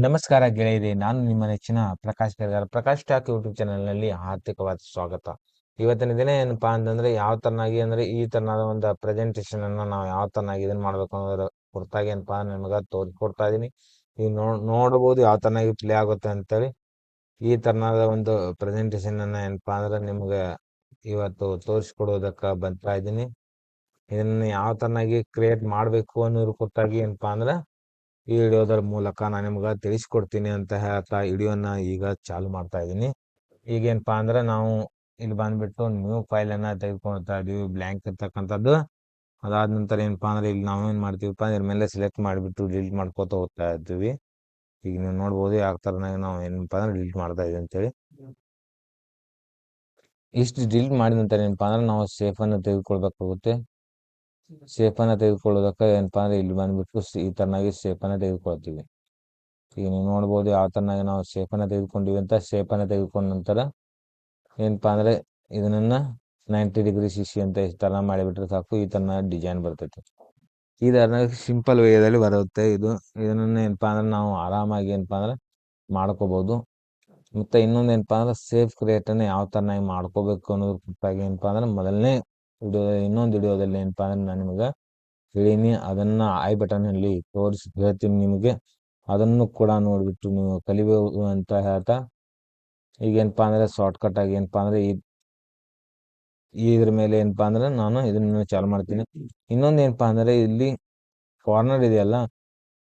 ನಮಸ್ಕಾರ ಗೆಳೆಯರೇ, ನಾನು ನಿಮ್ಮ ನೆಚ್ಚಿನ ಪ್ರಕಾಶ್ ಕರ್ಗಾರ. ಪ್ರಕಾಶ್ ಟಾಕ್ ಯೂಟ್ಯೂಬ್ ಚಾನಲ್ನಲ್ಲಿ ಆರ್ಥಿಕವಾದ ಸ್ವಾಗತ. ಇವತ್ತಿನ ದಿನ ಏನಪ್ಪಾ ಅಂತಂದ್ರೆ ಯಾವ ತರನಾಗಿ ಅಂದ್ರೆ ಈ ತರನಾದ ಒಂದು ಪ್ರೆಸೆಂಟೇಶನ್ ಅನ್ನ ನಾವು ಯಾವ ತರನಾಗಿ ಇದನ್ನ ಮಾಡ್ಬೇಕು ಅನ್ನೋದ್ರ ಕುರಿತಾಗಿ ಏನಪ್ಪಾ ನಿಮ್ಗೆ ತೋರಿಸ್ಕೊಡ್ತಾ ಇದೀನಿ. ನೀವು ನೋಡಬಹುದು ಯಾವ ತರನಾಗಿ ಪ್ಲೇ ಆಗುತ್ತೆ ಅಂತೇಳಿ. ಈ ತರನಾದ ಒಂದು ಪ್ರೆಸೆಂಟೇಶನ್ ಅನ್ನ ಏನಪ್ಪಾ ಅಂದ್ರೆ ನಿಮ್ಗೆ ಇವತ್ತು ತೋರಿಸ್ಕೊಡೋದಕ್ಕ ಬರ್ತಾ ಇದ್ದೀನಿ. ಇದನ್ನ ಯಾವ ತರನಾಗಿ ಕ್ರಿಯೇಟ್ ಮಾಡ್ಬೇಕು ಅನ್ನೋದ್ರ ಕುರಿತಾಗಿ ಏನಪ್ಪಾ ಅಂದ್ರೆ ಈ ವಿಡಿಯೋದರ ಮೂಲಕ ನಾನು ನಿಮ್ಗೆ ತಿಳಿಸ್ಕೊಡ್ತೀನಿ ಅಂತ ಹೇಳ್ತಾ ವಿಡಿಯೋನ ಈಗ ಚಾಲು ಮಾಡ್ತಾ ಇದ್ದೀನಿ. ಈಗೇನಪ್ಪಾ ಅಂದ್ರೆ ನಾವು ಇಲ್ಲಿ ಬಂದ್ಬಿಟ್ಟು ನ್ಯೂ ಫೈಲ್ ಅನ್ನ ತೆಗೆದುಕೊಳ್ತಾ ಇದೀವಿ, ಬ್ಲ್ಯಾಂಕ್ ಇರ್ತಕ್ಕಂಥದ್ದು. ಅದಾದ ನಂತರ ಏನಪ್ಪಾ ಅಂದ್ರೆ ಇಲ್ಲಿ ನಾವೇನ್ ಮಾಡ್ತೀವಪ್ಪ ಇದ್ರ ಮೇಲೆ ಸೆಲೆಕ್ಟ್ ಮಾಡಿಬಿಟ್ಟು ಡಿಲೀಟ್ ಮಾಡ್ಕೋತ ಹೋಗ್ತಾ ಇರ್ತೀವಿ. ಈಗ ನೀವು ನೋಡ್ಬೋದು ಯಾವ ತರನಾಗಿ ನಾವು ಏನಪ್ಪಾ ಅಂದ್ರೆ ಡಿಲೀಟ್ ಮಾಡ್ತಾ ಇದೀವಿ ಅಂತೇಳಿ. ಇಷ್ಟು ಡಿಲೀಟ್ ಮಾಡಿದ ನಂತರ ಏನಪ್ಪಾ ಅಂದ್ರೆ ನಾವು ಸೇಫ್ ಅನ್ನು ತೆಗೆದುಕೊಳ್ಬೇಕಾಗುತ್ತೆ. ಸೇಫ್ ಅನ್ನ ತೆಗೆದುಕೊಳ್ಳೋದಕ್ಕೆ ಏನಪ್ಪಾ ಅಂದ್ರೆ ಇಲ್ಲಿ ಬಂದ್ಬಿಟ್ಟು ಈ ತರನಾಗಿ ಸೇಫ್ ಅನ್ನ ತೆಗೆದುಕೊಳ್ತೀವಿ. ಈಗ ನೀವು ನೋಡ್ಬೋದು ಯಾವ ತರನಾಗಿ ನಾವು ಸೇಫ್ ಅನ್ನ ತೆಗೆದುಕೊಂಡಿವಿ ಅಂತ. ಸೇಫ್ ಅನ್ನ ತೆಗೆದುಕೊಂಡ ನಂತರ ಏನಪ್ಪಾ ಅಂದ್ರೆ ಇದನ್ನ 90 ಡಿಗ್ರಿ ಸಿಸಿ ಅಂತ ಈ ತರ ಮಾಡಿಬಿಟ್ರೆ ಸಾಕು, ಈ ತರ ಡಿಸೈನ್ ಬರ್ತೈತಿ. ಈ ತರ ಸಿಂಪಲ್ ವೇದಲ್ಲಿ ಬರುತ್ತೆ ಇದು. ಇದನ್ನ ಏನಪ್ಪಾ ಅಂದ್ರೆ ನಾವು ಆರಾಮಾಗಿ ಏನಪ್ಪಾ ಅಂದ್ರೆ ಮಾಡ್ಕೋಬಹುದು. ಮತ್ತೆ ಇನ್ನೊಂದು ಏನಪ್ಪಾ ಅಂದ್ರೆ ಸೇಫ್ ಕ್ರಿಯೇಟ್ ಅನ್ನ ಯಾವ ತರನಾಗಿ ಮಾಡ್ಕೋಬೇಕು ಅನ್ನೋದ್ರ ಕುರಿತಾಗಿ ಏನಪ್ಪಾ ಅಂದ್ರೆ ಮೊದಲನೇ ವಿಡಿಯೋ ಇನ್ನೊಂದು ವಿಡಿಯೋದಲ್ಲಿ ಏನಪ್ಪಾ ಅಂದ್ರೆ ನಾನು ನಿಮಗೆ ಹೇಳೀನಿ. ಅದನ್ನ ಐ ಬಟನ್ ಅಲ್ಲಿ ತೋರಿಸಿ ಹೇಳ್ತೀನಿ ನಿಮಗೆ. ಅದನ್ನು ಕೂಡ ನೋಡ್ಬಿಟ್ಟು ನೀವು ಕಲಿಬಹುದು ಅಂತ ಹೇಳ್ತಾ, ಈಗ ಏನಪ್ಪಾ ಅಂದ್ರೆ ಶಾರ್ಟ್ ಕಟ್ ಆಗಿ ಏನಪ್ಪಾ ಅಂದ್ರೆ ಇದ್ರ ಮೇಲೆ ಏನಪ್ಪಾ ಅಂದ್ರೆ ನಾನು ಇದನ್ನ ಚಾಲು ಮಾಡ್ತೀನಿ. ಇನ್ನೊಂದು ಏನಪ್ಪಾ ಅಂದ್ರೆ ಇಲ್ಲಿ ಕಾರ್ನರ್ ಇದೆಯಲ್ಲ,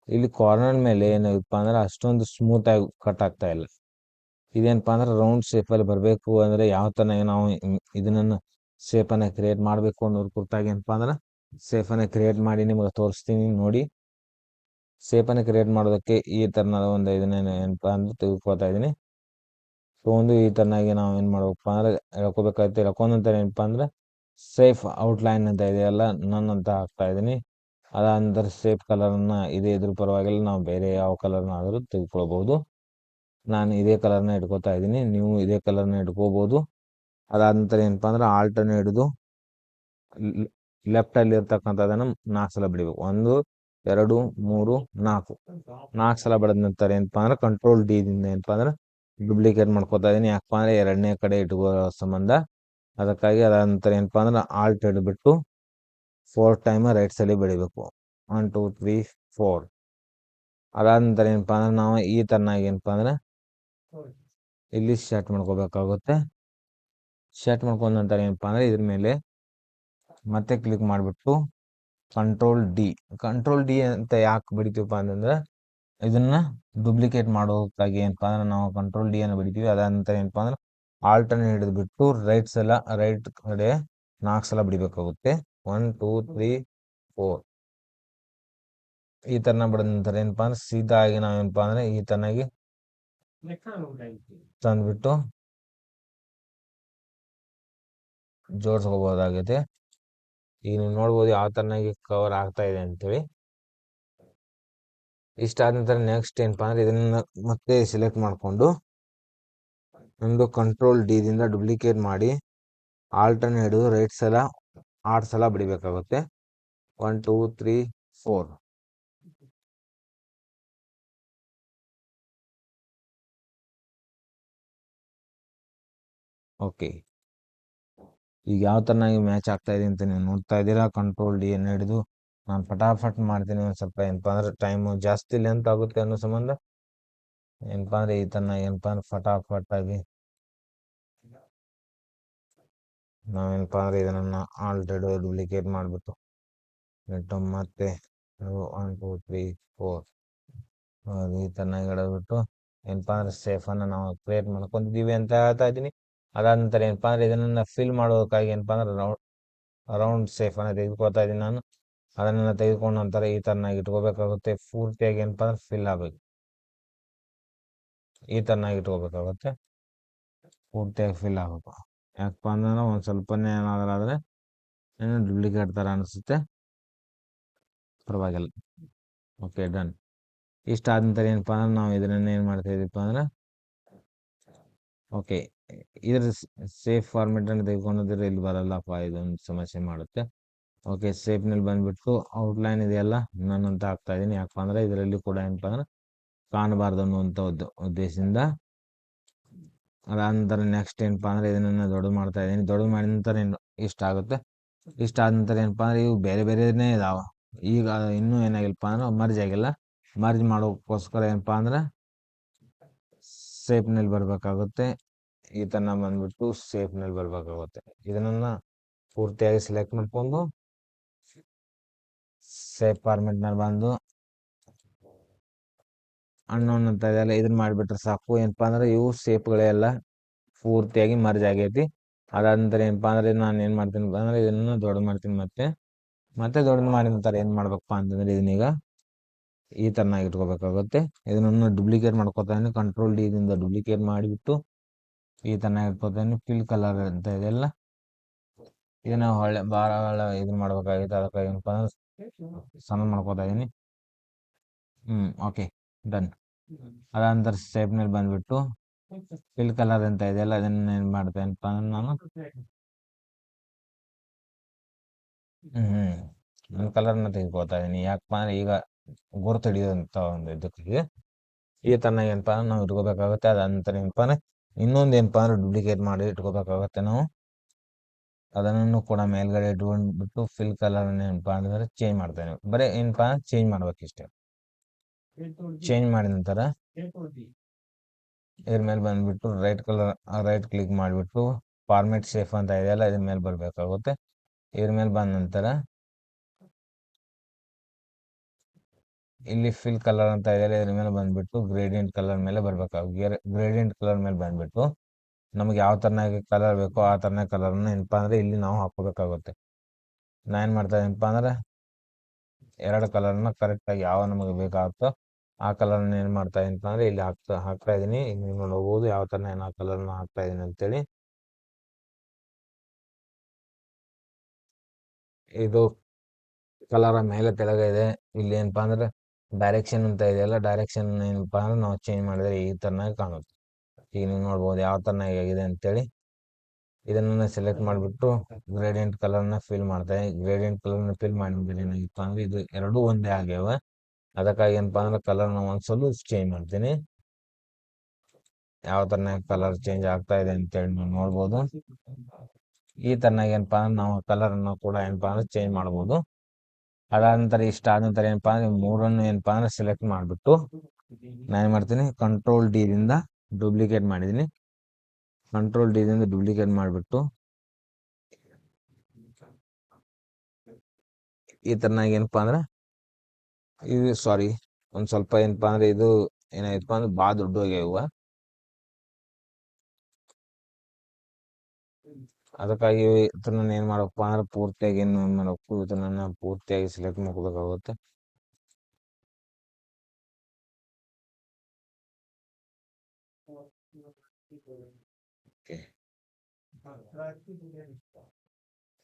ಇಲ್ಲಿ ಕಾರ್ನರ್ ಮೇಲೆ ಏನಪ್ಪಾ ಅಂದ್ರೆ ಅಷ್ಟೊಂದು ಸ್ಮೂತ್ ಆಗಿ ಕಟ್ ಆಗ್ತಾ ಇಲ್ಲ. ಇದೇನಪ್ಪಾ ಅಂದ್ರೆ ರೌಂಡ್ ಶೇಪ್ ಅಲ್ಲಿ ಬರಬೇಕು ಅಂದ್ರೆ ಯಾವ ತರ ನಾವು ಇದನ್ನ ಶೇಪ್ ಅನ್ನ ಕ್ರಿಯೇಟ್ ಮಾಡ್ಬೇಕು ಅನ್ನೋದ್ರ ಕುರಿತಾಗಿ ಏನಪ್ಪಾ ಅಂದ್ರೆ ಶೇಪ್ ಅನ್ನ ಕ್ರಿಯೇಟ್ ಮಾಡಿ ನಿಮಗೆ ತೋರಿಸ್ತೀನಿ ನೋಡಿ. ಶೇಪ್ ಅನ್ನ ಕ್ರಿಯೇಟ್ ಮಾಡೋದಕ್ಕೆ ಈ ತರನಾದ ಒಂದು ಇದನ್ನ ಏನಪ್ಪಾ ಅಂದ್ರೆ ತೆಗೆದುಕೊಳ್ತಾ ಇದೀನಿ. ಒಂದು ಈ ತರನಾಗಿ ನಾವು ಏನ್ ಮಾಡ್ಬೇಕಪ್ಪ ಅಂದ್ರೆ ಎಳ್ಕೊಬೇಕಾಗುತ್ತೆ. ಎಳ್ಕೊಂಡ ನಂತರ ಏನಪ್ಪಾ ಅಂದ್ರೆ ಸೇಫ್ ಔಟ್ಲೈನ್ ಅಂತ ಇದೆಯಲ್ಲ, ನನ್ ಅಂತ ಹಾಕ್ತಾ ಇದೀನಿ. ಅದಾದ ನಂತರ ಸೇಫ್ ಕಲರ್ ಅನ್ನ ಇದ್ರ ಪರವಾಗಿಲ್ಲ, ನಾವು ಬೇರೆ ಯಾವ ಕಲರ್ನ ಆದ್ರೂ ತೆಗೆದುಕೊಳ್ಬಹುದು. ನಾನು ಇದೇ ಕಲರ್ನ ಇಟ್ಕೋತಾ ಇದ್ದೀನಿ, ನೀವು ಇದೇ ಕಲರ್ನ ಇಟ್ಕೋಬಹುದು. ಅದಾದ ನಂತರ ಏನಪ್ಪಾ ಅಂದ್ರೆ ಆಲ್ಟ್ ಅನ್ನು ಹಿಡಿದು ಲೆಫ್ಟ್ ಅಲ್ಲಿ ಇರ್ತಕ್ಕಂಥದನ್ನ 4 ಸಲ ಬಿಡಬೇಕು. 1 2 3 4 ಸಲ ಬಡದ ನಂತರ ಏನಪ್ಪಾ ಅಂದ್ರೆ ಕಂಟ್ರೋಲ್ ಡಿ ದಿಂದ ಏನಪ್ಪಾ ಅಂದ್ರೆ ಡುಪ್ಲಿಕೇಟ್ ಮಾಡ್ಕೋತಾ ಇದೀನಿ. ಯಾಕಪ್ಪ ಅಂದ್ರೆ ಎರಡನೇ ಕಡೆ ಇಟ್ಕೋ ಸಂಬಂಧ, ಅದಕ್ಕಾಗಿ. ಅದಾದ ನಂತರ ಏನಪ್ಪಾ ಅಂದ್ರೆ ಆಲ್ಟ್ ಹಿಡಿದ್ಬಿಟ್ಟು 4 ಟೈಮ್ ರೈಟ್ ಸೈಡ್ ಬೆಳಿಬೇಕು. 1 2 3 4. ಅದಾದ ನಂತರ ಏನಪ್ಪಾ ಅಂದ್ರೆ ನಾವು ಈ ತರನಾಗಿ ಏನಪ್ಪಾ ಅಂದ್ರೆ ಇಲ್ಲಿ ಸೆಟ್ ಮಾಡ್ಕೋಬೇಕಾಗುತ್ತೆ. ಸೆಟ್ ಮಾಡ್ಕೊಂಡ ನಂತರ ಏನಪ್ಪಾ ಅಂದ್ರೆ ಇದ್ರ ಮೇಲೆ ಮತ್ತೆ ಕ್ಲಿಕ್ ಮಾಡಿಬಿಟ್ಟು ಕಂಟ್ರೋಲ್ ಡಿ ಅಂತ ಯಾಕೆ ಬಿಡ್ತೀವಪ್ಪ ಅಂತಂದ್ರೆ ಇದನ್ನ ಡುಪ್ಲಿಕೇಟ್ ಮಾಡೋದಕ್ಕಾಗಿ ಏನಪ್ಪಾ ಅಂದ್ರೆ ನಾವು ಕಂಟ್ರೋಲ್ ಡಿ ಅನ್ನು ಬಿಡ್ತೀವಿ. ಅದಾದ ನಂತರ ಏನಪ್ಪಾ ಅಂದ್ರೆ ಆಲ್ಟ್ ಅನ್ನು ಹಿಡಿದ್ಬಿಟ್ಟು ರೈಟ್ ಕಡೆ 4 ಸಲ ಬಿಡಬೇಕಾಗುತ್ತೆ. 1 2 3 4. ಈ ತರನ ಬಿಡಿದ ನಂತರ ಏನಪ್ಪಾ ಅಂದ್ರೆ ಸೀದಾ ಆಗಿ ನಾವೇನಪ್ಪಾ ಅಂದ್ರೆ ಈ ತರನಾಗಿ ತಂದ್ಬಿಟ್ಟು ಜೋಡಿಸ್ಕೋಬಹುದಾಗಿದೆ. ಈಗ ನೀವು ನೋಡ್ಬೋದು ಯಾವ ತರನಾಗಿ ಕವರ್ ಆಗ್ತಾ ಇದೆ ಅಂತೇಳಿ. ಇಷ್ಟ ಆದ ನಂತರ ನೆಕ್ಸ್ಟ್ ಏನಪ್ಪಾ ಅಂದ್ರೆ ಇದನ್ನ ಮತ್ತೆ ಸೆಲೆಕ್ಟ್ ಮಾಡಿಕೊಂಡು ಒಂದು ಕಂಟ್ರೋಲ್ ಡಿ ದಿಂದ ಡುಪ್ಲಿಕೇಟ್ ಮಾಡಿ ಆಲ್ಟ್ ಅನ್ನು ಹಿಡಿದು ರೈಟ್ ಸಲ 8 ಸಲ ಬಿಡಬೇಕಾಗುತ್ತೆ. 1 2 3 4. ಓಕೆ, ಈಗ ಯಾವ ತರನಾಗಿ ಮ್ಯಾಚ್ ಆಗ್ತಾ ಇದೆ ಅಂತ ನೀವು ನೋಡ್ತಾ ಇದ್ದೀರಾ. ಕಂಟ್ರೋಲ್ ಡಿ ಅನ್ನು ಹಿಡಿದು ನಾನು ಫಟಾಫಟ್ ಮಾಡ್ತೀನಿ. ಒಂದು ಸ್ವಲ್ಪ ಏನಪ್ಪಾ ಅಂದ್ರೆ ಟೈಮ್ ಜಾಸ್ತಿ ಲೆಂತ್ ಆಗುತ್ತೆ ಅನ್ನೋ ಸಂಬಂಧ ಏನಪ್ಪಾ ಅಂದ್ರೆ ಈ ತರನಾಗಿ ಏನಪ್ಪಾ ಅಂದ್ರೆ ಫಟಾಫಟ್ ಆಗಿ ನಾವೇನಪ್ಪಾ ಅಂದ್ರೆ ಇದನ್ನ ಆಲ್ರೆಡಿ ಡುಪ್ಲಿಕೇಟ್ ಮಾಡಿಬಿಟ್ಟು ಮತ್ತೆ 1 2 3 4 ಈ ತರನಾಗಿ ಹಿಡಿದ್ಬಿಟ್ಟು ಏನಪ್ಪಾ ಅಂದ್ರೆ ಸೇಫ್ ಅನ್ನ ನಾವು ಕ್ರಿಯೇಟ್ ಮಾಡ್ಕೊಂಡಿದೀವಿ ಅಂತ ಹೇಳ್ತಾ ಇದ್ದೀನಿ. ಅದಾದ ನಂತರ ಏನಪ್ಪಾ ಅಂದ್ರೆ ಇದನ್ನ ಫಿಲ್ ಮಾಡೋದಕ್ಕಾಗಿ ಏನಪ್ಪಾ ಅಂದ್ರೆ ರೌಂಡ್ ಸೇಫ್ ಅನ್ನ ತೆಗೆದುಕೊಳ್ತಾ ಇದ್ದೀನಿ ನಾನು. ಅದನ್ನ ತೆಗೆದುಕೊಂಡ ನಂತರ ಈ ತರನಾಗಿ ಇಟ್ಕೋಬೇಕಾಗುತ್ತೆ. ಪೂರ್ತಿಯಾಗಿ ಏನಪ್ಪಾ ಅಂದ್ರೆ ಫಿಲ್ ಆಗ್ಬೇಕು. ಈ ತರನಾಗಿ ಇಟ್ಕೋಬೇಕಾಗುತ್ತೆ, ಪೂರ್ತಿಯಾಗಿ ಫಿಲ್ ಆಗ್ಬೇಕು. ಯಾಕಪ್ಪ ಅಂದ್ರೆ ಒಂದ್ ಸ್ವಲ್ಪನೇ ಏನಾದ್ರೂ ಆದ್ರೆ ಡುಪ್ಲಿಕೇಟ್ ತರ ಅನಿಸುತ್ತೆ, ಪರವಾಗಿಲ್ಲ. Okay, done. ಇಷ್ಟ ಆದ ನಂತರ ಏನಪ್ಪಾ ಅಂದ್ರೆ ನಾವು ಇದನ್ನ ಏನ್ ಮಾಡ್ತಾ ಇದೀವಪ್ಪ ಅಂದ್ರೆ ಓಕೆ, ಇದ್ರ ಸೇಫ್ ಫಾರ್ಮೆಟ್ ಅನ್ನು ತೆಗೆದುಕೊಂಡಿದ್ರೆ ಇಲ್ಲಿ ಬರಲ್ಲಪ್ಪ, ಇದೊಂದು ಸಮಸ್ಯೆ ಮಾಡುತ್ತೆ. ಓಕೆ, ಸೇಫ್ ನಲ್ಲಿ ಬಂದ್ಬಿಟ್ಟು ಔಟ್ಲೈನ್ ಇದೆಯಲ್ಲ, ನಾನು ಅಂತ ಹಾಕ್ತಾ ಇದೀನಿ. ಯಾಕಪ್ಪ ಅಂದ್ರೆ ಇದರಲ್ಲಿ ಕೂಡ ಏನಪ್ಪಾ ಅಂದ್ರೆ ಕಾಣಬಾರ್ದು ಅನ್ನುವಂಥ ಉದ್ದೇಶದಿಂದ. ಅದಾದ ನೆಕ್ಸ್ಟ್ ಏನಪ್ಪ ಅಂದರೆ ಇದನ್ನು ದೊಡ್ಡ ಮಾಡ್ತಾ ಇದ್ದೀನಿ. ದೊಡ್ಡ ಮಾಡಿದ ನಂತರ ಇಷ್ಟ ಆಗುತ್ತೆ. ಇಷ್ಟ ಆದ ನಂತರ ಏನಪ್ಪ ಅಂದರೆ ಇವು ಬೇರೆ ಬೇರೆನೇ ಇದಾವೆ. ಈಗ ಇನ್ನೂ ಏನಾಗಿಲ್ಲಪ್ಪ ಅಂದ್ರೆ ಮರ್ಜ್ ಆಗಿಲ್ಲ. ಮರ್ಜ್ ಮಾಡೋಕ್ಕೋಸ್ಕರ ಏನಪ್ಪ ಅಂದ್ರೆ ಸೇಪ್ನಲ್ಲಿ ಬರಬೇಕಾಗುತ್ತೆ. ಈ ಥರ ಬಂದ್ಬಿಟ್ಟು ಸೇಪ್ನಲ್ಲಿ ಬರಬೇಕಾಗುತ್ತೆ. ಇದನ್ನು ಪೂರ್ತಿಯಾಗಿ ಸೆಲೆಕ್ಟ್ ಮಾಡ್ಕೊಂಡು ಸೇಪ್ ಫಾರ್ಮೆಟ್ನಲ್ಲಿ ಬಂದು ಅನ್ನೋನ್ ಅಂತ ಇದೆಲ್ಲ ಇದನ್ನ ಮಾಡಿಬಿಟ್ರೆ ಸಾಕು. ಏನಪ್ಪ ಅಂದ್ರೆ ಇವು ಸೇಪ್ಗಳೆಲ್ಲ ಪೂರ್ತಿಯಾಗಿ ಮರ್ಜ್ ಆಗೈತಿ. ಅದಾದ ನಂತರ ಏನಪ್ಪ ಅಂದರೆ ನಾನು ಏನು ಮಾಡ್ತೀನಿ ಅಂದರೆ ಇದನ್ನು ದೊಡ್ಡ ಮಾಡ್ತೀನಿ. ಮತ್ತೆ ದೊಡ್ಡ ಮಾಡಿದ ನಂತರ ಏನು ಮಾಡ್ಬೇಕಪ್ಪ ಅಂತಂದರೆ ಇದನ್ನೀಗ ಈ ಥರನಾಗಿ ಇಟ್ಕೋಬೇಕಾಗುತ್ತೆ. ಇದನ್ನು ಡುಪ್ಲಿಕೇಟ್ ಮಾಡ್ಕೋತಾನೆ. ಕಂಟ್ರೋಲ್ ಡಿದಿಂದ ಡುಪ್ಲಿಕೇಟ್ ಮಾಡಿಬಿಟ್ಟು ಈ ಥರನಾಗಿ ಇಟ್ಕೋತಾನೆ. ಫಿಲ್ ಕಲರ್ ಅಂತ ಇದೆಲ್ಲ ಇದನ್ನು ಭಾಳ ಇದನ್ನ ಮಾಡ್ಬೇಕಾಗಿತ್ತು. ಅದಕ್ಕಾಗಿ ಏನಪ್ಪ ಅಂದ್ರೆ ಸಣ್ಣ ಮಾಡ್ಕೋತಾ ಇದ್ದೀನಿ. Okay done. ಅದಾದ ನಂತರ ಸೇಪ್ನಲ್ಲಿ ಬಂದುಬಿಟ್ಟು ಫಿಲ್ ಕಲರ್ ಅಂತ ಇದೆಯಲ್ಲ ಅದನ್ನು ಏನು ಮಾಡ್ತೇನಪ್ಪ ಅಂದ್ರೆ ನಾನು ನನ್ನ ಕಲರ್ನ ತೆಗೆದುಕೊಳ್ತಾ ಇದ್ದೀನಿ. ಯಾಕಪ್ಪ ಅಂದರೆ ಈಗ ಗುರುತು ಹಿಡಿಯೋಂಥ ಒಂದು ಇದಕ್ಕೆ ಈ ಥರನಾಗಿ ಏನಪ್ಪ ಅಂದ್ರೆ ನಾವು ಇಟ್ಕೋಬೇಕಾಗುತ್ತೆ. ಅದಾದ ನಂತರ ಏನಪ್ಪ ಅಂದರೆ ಇನ್ನೊಂದು ಏನಪ್ಪ ಅಂದ್ರೆ ಡುಪ್ಲಿಕೇಟ್ ಮಾಡಿ ಇಟ್ಕೋಬೇಕಾಗುತ್ತೆ ನಾವು. ಅದನ್ನು ಕೂಡ ಮೇಲ್ಗಡೆ ಇಟ್ಕೊಂಡ್ಬಿಟ್ಟು ಫಿಲ್ ಕಲರ್ ಏನಪ್ಪ ಅಂದರೆ ಚೇಂಜ್ ಮಾಡ್ತೇನೆ. ಬರೀ ಏನಪ್ಪ ಅಂದ್ರೆ ಚೇಂಜ್ ಮಾಡ್ಬೇಕಿಷ್ಟೇ. ಚೇಂಜ್ ಮಾಡಿದ ನಂತರ ಇದ್ರ ಮೇಲೆ ಬಂದುಬಿಟ್ಟು ರೈಟ್ ಕ್ಲಿಕ್ ಮಾಡಿಬಿಟ್ಟು ಫಾರ್ಮೆಟ್ ಶೇಪ್ ಅಂತ ಇದೆಯಲ್ಲ ಇದ್ರ ಮೇಲೆ ಬರಬೇಕಾಗುತ್ತೆ. ಇದ್ರ ಮೇಲೆ ಬಂದ ನಂತರ ಇಲ್ಲಿ ಫಿಲ್ ಕಲರ್ ಅಂತ ಇದೆಯಲ್ಲ ಇದ್ರ ಮೇಲೆ ಬಂದುಬಿಟ್ಟು ಗ್ರೇಡಿಯಂಟ್ ಕಲರ್ ಮೇಲೆ ಬರಬೇಕಾಗುತ್ತೆ. ಗ್ರೇಡಿಯಂಟ್ ಕಲರ್ ಮೇಲೆ ಬಂದುಬಿಟ್ಟು ನಮಗೆ ಯಾವ ಥರನಾಗಿ ಕಲರ್ ಬೇಕೋ ಆ ಥರನಾಗಿ ಕಲರ್ನ ಏನಪ್ಪ ಅಂದರೆ ಇಲ್ಲಿ ನಾವು ಹಾಕೋಬೇಕಾಗುತ್ತೆ. ನಾನು ಏನು ಮಾಡ್ತಾ ಏನಪ್ಪ ಅಂದ್ರೆ 2 ಕಲರ್ನ ಕರೆಕ್ಟಾಗಿ ಯಾವ ನಮಗೆ ಬೇಕಾಗುತ್ತೋ ಆ ಕಲರ್ನ ಏನು ಮಾಡ್ತಾ ಏನಪ್ಪ ಅಂದರೆ ಇಲ್ಲಿ ಹಾಕ್ತಾ ಇದ್ದೀನಿ. ನೀವು ನೋಡ್ಬೋದು ಯಾವ ಥರ ನಾನು ಆ ಕಲರ್ನ ಹಾಕ್ತಾ ಇದ್ದೀನಿ ಅಂತೇಳಿ. ಇದು ಕಲರ ಮೇಲೆ ಕೆಳಗೆ ಇದೆ. ಇಲ್ಲಿ ಏನಪ್ಪ ಅಂದ್ರೆ ಡೈರೆಕ್ಷನ್ ಅಂತ ಇದೆಯಲ್ಲ ಡೈರೆಕ್ಷನ್ ಏನಪ್ಪ ಅಂದ್ರೆ ನಾವು ಚೇಂಜ್ ಮಾಡಿದರೆ ಈ ಥರನಾಗಿ ಕಾಣುತ್ತೆ. ಈಗ ನೀವು ನೋಡ್ಬೋದು ಯಾವ ಥರನಾಗಿ ಆಗಿದೆ ಅಂತೇಳಿ. ಇದನ್ನು ಸೆಲೆಕ್ಟ್ ಮಾಡಿಬಿಟ್ಟು ಗ್ರೇಡಿಯಂಟ್ ಕಲರ್ನ ಫಿಲ್ ಮಾಡ್ತೇನೆ. ಗ್ರೇಡಿಯಂಟ್ ಕಲರ್ನ ಫಿಲ್ ಮಾಡಿದ್ರೆ ಏನಾಗಿತ್ತು ಅಂದರೆ ಇದು ಎರಡೂ ಒಂದೇ ಆಗ್ಯಾವ. ಅದಕ್ಕಾಗಿ ಏನಪ್ಪ ಅಂದ್ರೆ ಕಲರ್ನ ಒಂದು ಸ್ವಲ್ಪ ಚೇಂಜ್ ಮಾಡ್ತೀನಿ. ಯಾವ ಥರನಾಗಿ ಕಲರ್ ಚೇಂಜ್ ಆಗ್ತಾ ಇದೆ ಅಂತೇಳಿ ನೀವು ನೋಡ್ಬೋದು. ಈ ಥರನಾಗಿ ಏನಪ್ಪ ಅಂದ್ರೆ ನಾವು ಕಲರನ್ನು ಕೂಡ ಏನಪ್ಪ ಅಂದ್ರೆ ಚೇಂಜ್ ಮಾಡ್ಬೋದು. ಅದಾದ ನಂತರ ಇಷ್ಟ ಆದ ನಂತರ ಏನಪ್ಪ ಅಂದರೆ ಮೂರನ್ನು ಏನಪ್ಪ ಅಂದ್ರೆ ಸೆಲೆಕ್ಟ್ ಮಾಡಿಬಿಟ್ಟು ನಾನು ಏನು ಮಾಡ್ತೀನಿ ಕಂಟ್ರೋಲ್ ಡಿದಿಂದ ಡುಪ್ಲಿಕೇಟ್ ಮಾಡಿದ್ದೀನಿ. ಕಂಟ್ರೋಲ್ ಡಿದಿಂದ ಡುಪ್ಲಿಕೇಟ್ ಮಾಡಿಬಿಟ್ಟು ಈ ಥರನಾಗಿ ಏನಪ್ಪ ಅಂದ್ರೆ ಇದು ಒಂದು ಸ್ವಲ್ಪ ಏನಪ್ಪ ಅಂದರೆ ಇದು ಏನಾಯ್ತಪ್ಪ ಅಂದ್ರೆ ಭಾಳ ದೊಡ್ಡ ಹೋಗ್ಯಾವ. ಅದಕ್ಕಾಗಿ ಇದನ್ನ ಏನು ಮಾಡಬೇಕಪ್ಪ ಅಂದ್ರೆ ಪೂರ್ತಿಯಾಗಿ ಏನು ಮಾಡಬೇಕು ಇದನ್ನ ಪೂರ್ತಿಯಾಗಿ ಸೆಲೆಕ್ಟ್ ಮಾಡ್ಕೋಬೇಕಾಗುತ್ತೆ.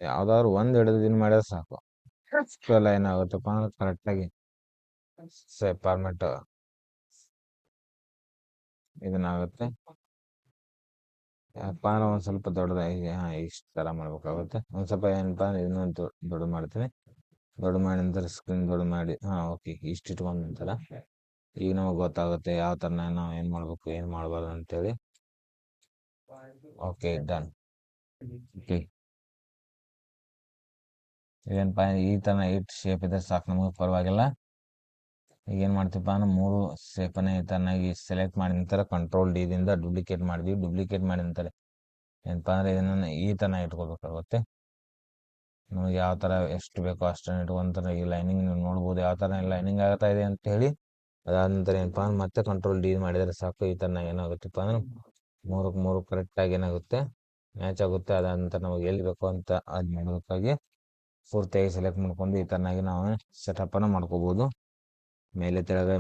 ಯಾವ್ದಾದ್ರು ಒಂದು ಹಿಡಿದು ಇದನ್ನ ಮಾಡಿದ್ರೆ ಸಾಕು. ಎಲ್ಲ ಏನಾಗುತ್ತಪ್ಪ ಅಂದ್ರೆ ಕರೆಕ್ಟಾಗಿ ಫಾರ್ಮೆಟ್ ಇದನ್ನಾಗುತ್ತೆ. ಯಾಕಪ್ಪ ಅಂದ್ರೆ ಒಂದು ಸ್ವಲ್ಪ ದೊಡ್ಡದಾಗಿ ಇಷ್ಟು ಥರ ಮಾಡ್ಬೇಕಾಗುತ್ತೆ. ಒಂದು ಸ್ವಲ್ಪ ಏನಪ್ಪ ಅಂದ್ರೆ ಇನ್ನೊಂದು ದೊಡ್ಡ ಮಾಡ್ತೀನಿ. ದೊಡ್ಡ ಮಾಡಿ ನಂತರ ಸ್ಕ್ರೀನ್ ದೊಡ್ಡ ಮಾಡಿ ಓಕೆ ಇಷ್ಟು ಇಟ್ಕೊಂಡ ನಂತರ ಈಗ ನಮಗೆ ಗೊತ್ತಾಗುತ್ತೆ ಯಾವ ಥರ ನಾವು ಏನು ಮಾಡಬೇಕು ಏನು ಮಾಡಬಾರ್ದು ಅಂತೇಳಿ. Okay done. ಓಕೆ ಏನಪ್ಪ ಈ ಥರ ಇಟ್ಟು ಶೇಪ್ ಇದ್ರೆ ಸಾಕು ನಮಗೆ ಪರವಾಗಿಲ್ಲ. ಈಗ ಏನು ಮಾಡ್ತೀವಪ್ಪ ಅಂದ್ರೆ 3 ಶೇಪನ್ನು ಈ ಥರನಾಗಿ ಸೆಲೆಕ್ಟ್ ಮಾಡಿದ ನಂತರ ಕಂಟ್ರೋಲ್ ಡಿದಿಂದ ಡುಪ್ಲಿಕೇಟ್ ಮಾಡಿದ್ವಿ. ಡುಪ್ಲಿಕೇಟ್ ಮಾಡಿದ ನಂತರ ಏನಪ್ಪ ಅಂದರೆ ಇದನ್ನು ಈ ಥರ ಇಟ್ಕೋಬೇಕಾಗುತ್ತೆ. ನಮಗೆ ಯಾವ ಥರ ಎಷ್ಟು ಬೇಕೋ ಅಷ್ಟನ್ನು ಇಟ್ಕೊಂತಾರೆ. ಈ ಲೈನಿಂಗ್ ನೀವು ನೋಡ್ಬೋದು ಯಾವ ಥರ ಲೈನಿಂಗ್ ಆಗ್ತಾ ಇದೆ ಅಂತ ಹೇಳಿ. ಅದಾದ ನಂತರ ಏನಪ್ಪ ಅಂದ್ರೆ ಮತ್ತೆ ಕಂಟ್ರೋಲ್ ಡಿ ಮಾಡಿದರೆ ಸಾಕು. ಈ ಥರ ಏನಾಗುತ್ತಪ್ಪ ಅಂದ್ರೆ 3ಕ್ಕೆ 3 ಕರೆಕ್ಟಾಗಿ ಏನಾಗುತ್ತೆ ಮ್ಯಾಚ್ ಆಗುತ್ತೆ. ಅದಾದ ನಂತರ ನಮಗೆ ಎಲ್ಲಿ ಬೇಕೋ ಅಂತ ಅದು ಮಾಡೋದಕ್ಕಾಗಿ ಪೂರ್ತಿಯಾಗಿ ಸೆಲೆಕ್ಟ್ ಮಾಡ್ಕೊಂಡು ಈ ಥರನಾಗಿ ನಾವು ಸೆಟಪ್ಪನ್ನು ಮಾಡ್ಕೋಬೋದು. ಮೇಲೆ ತೆಳಗೆ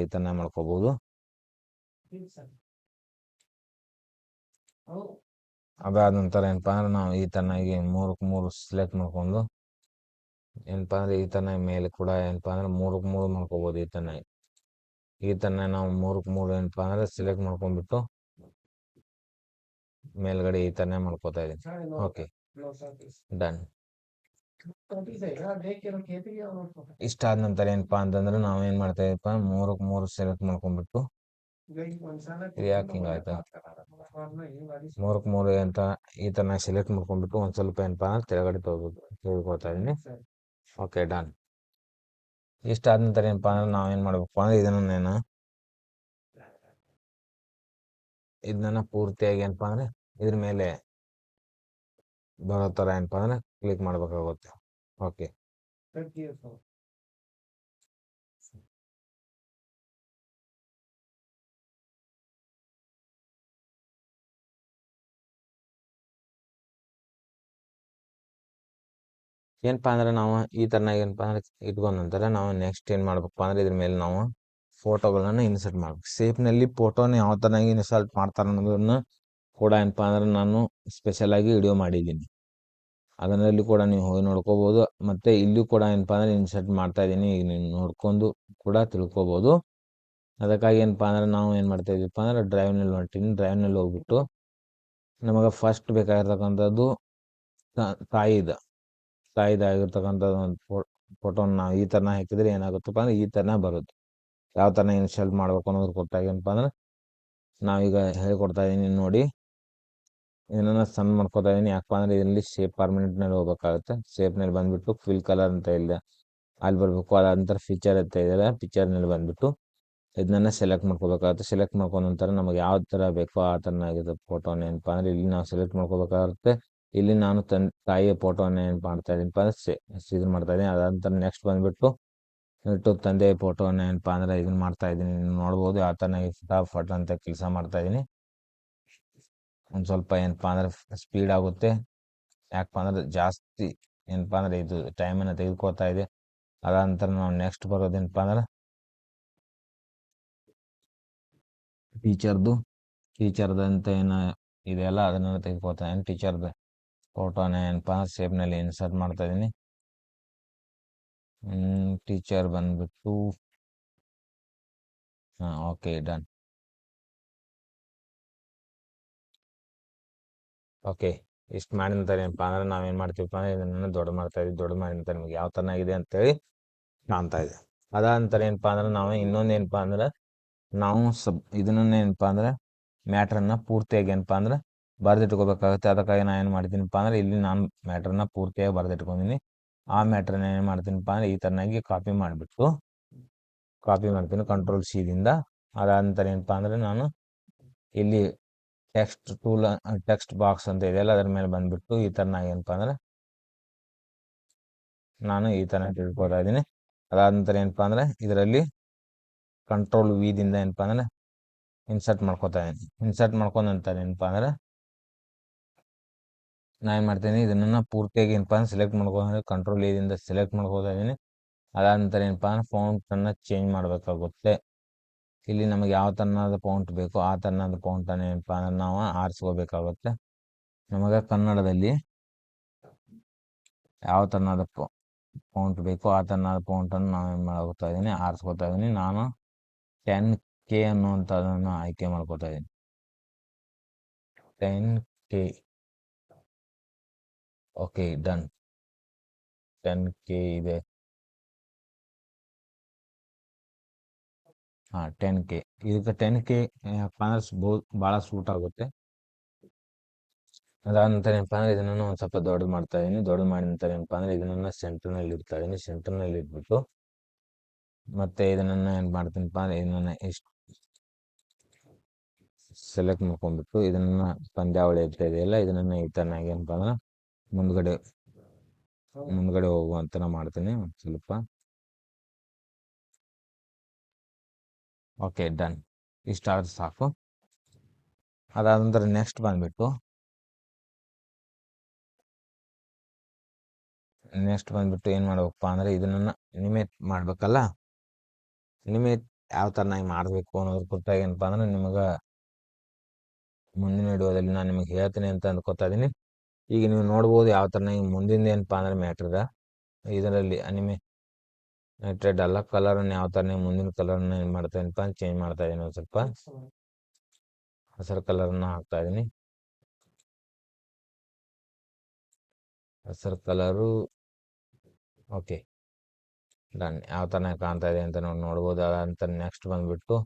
ಈ ಥರ ಮಾಡ್ಕೋಬೋದು. ಅದಾದ ನಂತರ ಏನಪ್ಪ ಅಂದ್ರೆ ನಾವು ಈ ಥರನಾಗಿ 3ಕ್ಕೆ 3 ಸೆಲೆಕ್ಟ್ ಮಾಡ್ಕೊಂಡು ಏನಪ್ಪ ಅಂದರೆ ಈ ಥರ ಮೇಲೆ ಕೂಡ ಏನಪ್ಪ ಅಂದ್ರೆ 3ಕ್ಕೆ 3 ಮಾಡ್ಕೋಬೋದು. ಈ ಥರ ನಾವು 3ಕ್ಕೆ 3 ಏನಪ್ಪ ಅಂದರೆ ಸೆಲೆಕ್ಟ್ ಮಾಡ್ಕೊಂಡ್ಬಿಟ್ಟು ಮೇಲ್ಗಡೆ ಈ ಥರನೇ ಮಾಡ್ಕೋತಾ ಇದ್ದೀನಿ. Okay done. ಇಷ್ಟ ಆದ ನಂತರ ಏನಪ್ಪಾ ಅಂತಂದ್ರೆ ನಾವು ಏನ್ ಮಾಡ್ತಾ ಇದೀವಪ್ಪ, ಮೂರಕ್ಕೆ ಮೂರು ಸೆಲೆಕ್ಟ್ ಮಾಡ್ಕೊಂಡ್ಬಿಟ್ಟು, ಇದು ಯಾಕೆ ಹಿಂಗಾಯ್ತು, ಮೂರಕ್ಕೆ ಮೂರು ಅಂತ ಈ ತರ ನಾ ಸೆಲೆಕ್ಟ್ ಮಾಡ್ಕೊಂಡ್ಬಿಟ್ಟು ಒಂದ್ ಸ್ವಲ್ಪ ಏನಪ್ಪಾ ಅಂದ್ರೆ ತೆಳಗಡೆ ತೆಗೆದುಕೊಳ್ತಾ ಇದೀನಿ. Okay, done. ಇಷ್ಟ ಆದ ನಂತರ ಏನಪ್ಪಾ ಅಂದ್ರೆ ನಾವೇನ್ ಮಾಡ್ಬೇಕು ಅಂದ್ರೆ ಇದನ್ನ ಪೂರ್ತಿಯಾಗಿ ಏನಪ್ಪಾ ಅಂದ್ರೆ ಇದ್ರ ಮೇಲೆ ಬರೋ ತರ ಏನಪ್ಪಾ ಅಂದ್ರೆ ಕ್ಲಿಕ್ ಮಾಡ್ಬೇಕಾಗುತ್ತೆ. ಓಕೆ, ಏನಪ್ಪಾ ಅಂದ್ರೆ ನಾವು ಈ ತರನಾಗಿ ಏನಪ್ಪಾ ಅಂದ್ರೆ ಇಟ್ಕೊಂಡ ನಂತರ ನಾವು ನೆಕ್ಸ್ಟ್ ಏನ್ ಮಾಡ್ಬೇಕಪ್ಪ ಅಂದ್ರೆ ಇದ್ರ ಮೇಲೆ ನಾವು ಫೋಟೋಗಳನ್ನ ಇನ್ಸರ್ಟ್ ಮಾಡ್ಬೇಕು. ಸೇಫ್ನಲ್ಲಿ ಫೋಟೋನ ಯಾವ ತರನಾಗಿ ಇನ್ಸರ್ಟ್ ಮಾಡ್ತಾರೆ ಅನ್ನೋದನ್ನ ಕೂಡ ಏನಪ್ಪಾ ಅಂದ್ರೆ ನಾನು ಸ್ಪೆಷಲ್ ಆಗಿ ವಿಡಿಯೋ ಮಾಡಿದ್ದೀನಿ. ಅದರಲ್ಲಿ ಕೂಡ ನೀವು ಹೋಗಿ ನೋಡ್ಕೋಬಹುದು. ಮತ್ತೆ ಇಲ್ಲೂ ಕೂಡ ಏನಪ್ಪಾ ಅಂದ್ರೆ ಇನ್ಸರ್ಟ್ ಮಾಡ್ತಾ ಇದೀನಿ, ಈಗ ನೀವು ನೋಡ್ಕೊಂಡು ಕೂಡ ತಿಳ್ಕೊಬಹುದು. ಅದಕ್ಕಾಗಿ ಏನಪ್ಪಾ ಅಂದ್ರೆ ನಾವು ಏನ್ ಮಾಡ್ತಾ ಇದೀವಪ್ಪ ಅಂದ್ರೆ ಡ್ರೈವ್ನಲ್ಲಿ ಹೊಂಟೀನಿ. ಡ್ರೈವ್ನಲ್ಲಿ ಹೋಗ್ಬಿಟ್ಟು ನಮಗೆ ಫಸ್ಟ್ ಬೇಕಾಗಿರ್ತಕ್ಕಂಥದ್ದು ತಾಯಿದಾಗಿರ್ತಕ್ಕಂಥದ್ದು ಒಂದು ಫೋಟೋನ ನಾವು ಈ ತರನ ಹಾಕಿದ್ರೆ ಏನಾಗುತ್ತಪ್ಪ ಅಂದ್ರೆ ಈ ತರನ ಬರುತ್ತೆ. ಯಾವ ತರನ ಇನ್ಸ್ಟಾಲ್ ಮಾಡ್ಬೇಕು ಅನ್ನೋದ್ರ ಗೊತ್ತಾಗಿ ಏನಪ್ಪಾ ಅಂದ್ರೆ ನಾವೀಗ ಹೇಳ್ಕೊಡ್ತಾ ಇದೀನಿ ನೋಡಿ. ಇದನ್ನ ಸಣ್ಣ ಮಾಡ್ಕೊತಾ ಇದೀನಿ, ಯಾಕಪ್ಪ ಅಂದ್ರೆ ಇಲ್ಲಿ ಶೇಪ್ ಪರ್ಮನೆಂಟ್ ನಲ್ಲಿ ಹೋಗ್ಬೇಕಾಗುತ್ತೆ. ಶೇಪ್ ನಲ್ಲಿ ಬಂದ್ಬಿಟ್ಟು ಫಿಲ್ ಕಲರ್ ಅಂತ ಇಲ್ಲ ಅಲ್ಲಿ ಬರ್ಬೇಕು. ಅದ ನಂತರ ಫೀಚರ್ ಅಂತ ಇದೆ, ಪಿಕ್ಚರ್ ನಲ್ಲಿ ಬಂದ್ಬಿಟ್ಟು ಇದನ್ನ ಸೆಲೆಕ್ಟ್ ಮಾಡ್ಕೋಬೇಕಾಗುತ್ತೆ. ಸೆಲೆಕ್ಟ್ ಮಾಡ್ಕೊಂಡ ನಂತರ ನಮಗೆ ಯಾವ ತರ ಬೇಕೋ ಆ ತರನಾಗಿರೋ ಫೋಟೋನ ಏನಪ್ಪಾ ಅಂದ್ರೆ ಇಲ್ಲಿ ನಾವು ಸೆಲೆಕ್ಟ್ ಮಾಡ್ಕೋಬೇಕಾಗುತ್ತೆ. ಇಲ್ಲಿ ನಾನು ತಾಯಿಯ ಫೋಟೋನ ಏನ್ ಮಾಡ್ತಾ ಇದೀನಿ ಇದು ಮಾಡ್ತಾ ಇದೀನಿ. ಅದಂತರ ನೆಕ್ಸ್ಟ್ ಬಂದ್ಬಿಟ್ಟು ತಂದೆ ಫೋಟೋನ ಏನಪ್ಪಾ ಅಂದ್ರೆ ಇದನ್ನ ಮಾಡ್ತಾ ಇದೀನಿ. ನೋಡ್ಬೋದು ಯಾವ ತರ ಫಟಾಫಟ್ ಅಂತ ಕೆಲಸ ಮಾಡ್ತಾ ಇದೀನಿ. ಒಂದ್ ಸ್ವಲ್ಪ ಏನಪ್ಪಾ ಅಂದ್ರೆ ಸ್ಪೀಡ್ ಆಗುತ್ತೆ, ಯಾಕಪ್ಪ ಅಂದ್ರೆ ಜಾಸ್ತಿ ಏನಪ್ಪಾ ಅಂದ್ರೆ ಇದು ಟೈಮನ್ನು ತೆಗೆದುಕೊಳ್ತಾ ಇದೆ. ಅದಂತರ ನಾವು ನೆಕ್ಸ್ಟ್ ಬರೋದೇನಪ್ಪ ಅಂದ್ರೆ ಟೀಚರ್ದಂತ ಏನ ಇದೆಯಲ್ಲ ಅದನ್ನ ತೆಗೆದುಕೊಳ್ತಾ ಇದೀನಿ. ಟೀಚರ್ದ ಫೋಟೋನ ಏನಪ್ಪಾ ಸೇಬ್ನಲ್ಲಿ ಇನ್ಸರ್ಟ್ ಮಾಡ್ತಾ ಇದೀನಿ. ಟೀಚರ್ ಬಂದ್ಬಿಟ್ಟು ಓಕೆ, ಡನ್. ಓಕೆ, ಇಷ್ಟು ಮಾಡಿದ ನಂತರ ಏನಪ್ಪಾ ಅಂದ್ರೆ ನಾವೇನ್ ಮಾಡ್ತೀವಪ್ಪ ಅಂದ್ರೆ ಇದನ್ನ ದೊಡ್ಡ ಮಾಡ್ತಾ ಇದೀವಿ. ದೊಡ್ಡ ಮಾಡಿದ ನಂತರ ನಿಮ್ಗೆ ಯಾವ ತರನಾಗಿದೆ ಅಂತೇಳಿ ಕಾಣ್ತಾ ಇದೆ. ಅದಾದ ನಂತರ ಏನಪ್ಪಾ ಅಂದ್ರೆ ನಾವು ಇನ್ನೊಂದು ಏನಪ್ಪಾ ಅಂದ್ರೆ ನಾವು ಇದನ್ನ ಏನಪ್ಪಾ ಅಂದ್ರೆ ಮ್ಯಾಟ್ರನ್ನ ಪೂರ್ತಿಯಾಗಿ ಏನಪ್ಪಾ ಅಂದ್ರೆ ಬರೆದಿಟ್ಕೋಬೇಕಾಗುತ್ತೆ. ಅದಕ್ಕಾಗಿ ನಾನು ಏನು ಮಾಡ್ತೀನಿಪ್ಪ ಅಂದ್ರೆ ಇಲ್ಲಿ ನಾನು ಮ್ಯಾಟ್ರನ್ನ ಪೂರ್ತಿಯಾಗಿ ಬರೆದಿಟ್ಕೊಂಡಿನಿ. ಆ ಮ್ಯಾಟ್ರನ್ನ ಏನು ಮಾಡ್ತೀನಿಪ್ಪ ಅಂದ್ರೆ ಈ ತರನಾಗಿ ಕಾಪಿ ಮಾಡ್ತೀನಿ ಕಂಟ್ರೋಲ್-C ದಿಂದ. ಅದಾದ ನಂತರ ಏನಪ್ಪಾ ಅಂದ್ರೆ ನಾನು ಇಲ್ಲಿ ಟೆಕ್ಸ್ಟ್ ಬಾಕ್ಸ್ ಅಂತ ಇದೆಯಲ್ಲ ಅದ್ರ ಮೇಲೆ ಬಂದ್ಬಿಟ್ಟು ಈ ತರನಾಗಿ ಏನಪ್ಪಾ ಅಂದ್ರೆ ನಾನು ಈ ತರ ತಿಳ್ಕೊತಾ ಇದ್ದೀನಿ. ಅದಾದ ನಂತರ ಏನಪ್ಪಾ ಅಂದ್ರೆ ಇದರಲ್ಲಿ ಕಂಟ್ರೋಲ್-V ದಿಂದ ಏನಪ್ಪಾ ಅಂದ್ರೆ ಇನ್ಸರ್ಟ್ ಮಾಡ್ಕೊತಾ ಇದೀನಿ. ಇನ್ಸರ್ಟ್ ಮಾಡ್ಕೊಂಡ ನಂತರ ಏನಪ್ಪಾ ಅಂದ್ರೆ ನಾ ಏನ್ ಮಾಡ್ತೀನಿ ಇದನ್ನ ಪೂರ್ತಿಯಾಗಿ ಏನಪ್ಪಾ ಅಂದ್ರೆ ಸೆಲೆಕ್ಟ್ ಮಾಡ್ಕೊಂಡು ಕಂಟ್ರೋಲ್-A ದಿಂದ ಸೆಲೆಕ್ಟ್ ಮಾಡ್ಕೋತಾ ಇದೀನಿ. ಅದಾದ ನಂತರ ಏನಪ್ಪಾ ಅಂದ್ರೆ ಫಾಂಟ್ ಅನ್ನ ಚೇಂಜ್ ಮಾಡಬೇಕಾಗುತ್ತೆ. ಇಲ್ಲಿ ನಮಗೆ ಯಾವ ತರನಾದ ಫಾಂಟ್ ಬೇಕೋ ಆ ತರನಾದ ಫಾಂಟ್ ಅನ್ನ ಏನಪ್ಪಾ ಅಂದ್ರೆ ನಾವು ಆರಿಸ್ಕೋಬೇಕಾಗುತ್ತೆ. ನಮಗೆ ಕನ್ನಡದಲ್ಲಿ ಯಾವ ತರನಾದ ಫಾಂಟ್ ಬೇಕೋ ಆ ತರನಾದ ಫಾಂಟ್ ಅನ್ನು ನಾವು ಏನ್ ಮಾಡ್ಕೋತಾ ಇದೀನಿ, ಆರಿಸ್ಕೋತಾ ಇದೀನಿ. ನಾನು 10K ಅನ್ನುವಂಥದ್ದನ್ನು ಆಯ್ಕೆ ಮಾಡ್ಕೋತಾ ಇದೀನಿ. 10K. Okay, done. 10K ಇದೆ. 10K. ಇದಕ್ಕೆ 10K ಬಹಳ ಸೂಟ್ ಆಗುತ್ತೆ. ಅದಾದ ನಂತರ ಏನಪ್ಪಾ ಅಂದ್ರೆ ಇದನ್ನು ಒಂದ್ ಸ್ವಲ್ಪ ದೊಡ್ಡ ಮಾಡ್ತಾ ಇದೀನಿ. ದೊಡ್ಡ ಮಾಡಿದ ನಂತರ ಏನಪ್ಪಾ ಅಂದ್ರೆ ಇದನ್ನ ಸೆಂಟರ್ನಲ್ಲಿ ಇಡ್ತಾ ಇದೀನಿ. ಸೆಂಟರ್ನಲ್ಲಿ ಇಟ್ಬಿಟ್ಟು ಮತ್ತೆ ಇದನ್ನ ಏನ್ ಮಾಡ್ತೀನಿಪ್ಪ ಅಂದ್ರೆ ಇದನ್ನ ಇಷ್ಟು ಸೆಲೆಕ್ಟ್ ಮಾಡ್ಕೊಂಡ್ಬಿಟ್ಟು ಇದನ್ನ ಪಂದ್ಯಾವಳಿ ಅಂತ ಇದೆಯಲ್ಲ ಇದನ್ನ ಈ ತರನಾಗಿ ಏನಪ್ಪಾ ಅಂದ್ರೆ ಮುಂದ್ಗಡೆ ಹೋಗುವಂತ ಮಾಡ್ತೀನಿ ಒಂದ್ ಸ್ವಲ್ಪ. Okay, done. ಇಷ್ಟ ಆದ್ರೆ ಸಾಕು. ಅದಾದ ನಂತರ ನೆಕ್ಸ್ಟ್ ಬಂದ್ಬಿಟ್ಟು ಏನ್ ಮಾಡ್ಬೇಕಪ್ಪ ಅಂದ್ರೆ ಇದನ್ನ ಅನಿಮೇಟ್ ಮಾಡ್ಬೇಕಲ್ಲ. ಅನಿಮೇಟ್ ಯಾವ ತರನಾಗಿ ಮಾಡ್ಬೇಕು ಅನ್ನೋದ್ರ ಕುರಿತಾಗಿ ಏನಪ್ಪಾ ಅಂದ್ರೆ ನಿಮಗೆ ಮುಂದಿನ ವಿಡಿಯೋದಲ್ಲಿ ನಾನು ನಿಮಗೆ ಹೇಳ್ತೀನಿ ಅಂತ ಅಂದ್ಕೊತಾ ಇದೀನಿ. ಈಗ ನೀವು ನೋಡ್ಬೋದು ಯಾವ ತರನಾಗಿ ಮುಂದಿನ ಏನಪ್ಪಾ ಅಂದ್ರೆ ಮ್ಯಾಟ್ರದ ಇದರಲ್ಲಿ ಅನಿಮೇಟೆಡ್ ಅಲ್ಲ ಕಲರ್ನ ಯಾವ ತರ ಮುಂದಿನ ಕಲರ್ನ ಏನ್ ಮಾಡ್ತೇನಪ್ಪ ಚೇಂಜ್ ಮಾಡ್ತಾ ಇದೀನಿ. ಒಂದ್ ಸ್ವಲ್ಪ ಹಸಿರು ಕಲರ್ನ ಹಾಕ್ತಾ ಇದೀನಿ. ಹಸಿರು ಕಲರು ಓಕೆ ಡನ್. ಯಾವ ಥರ ಕಾಣ್ತಾ ಇದೆ ಅಂತ ನೋಡ್ಬೋದು. ಅದಂತ ನೆಕ್ಸ್ಟ್ ಬಂದ್ಬಿಟ್ಟು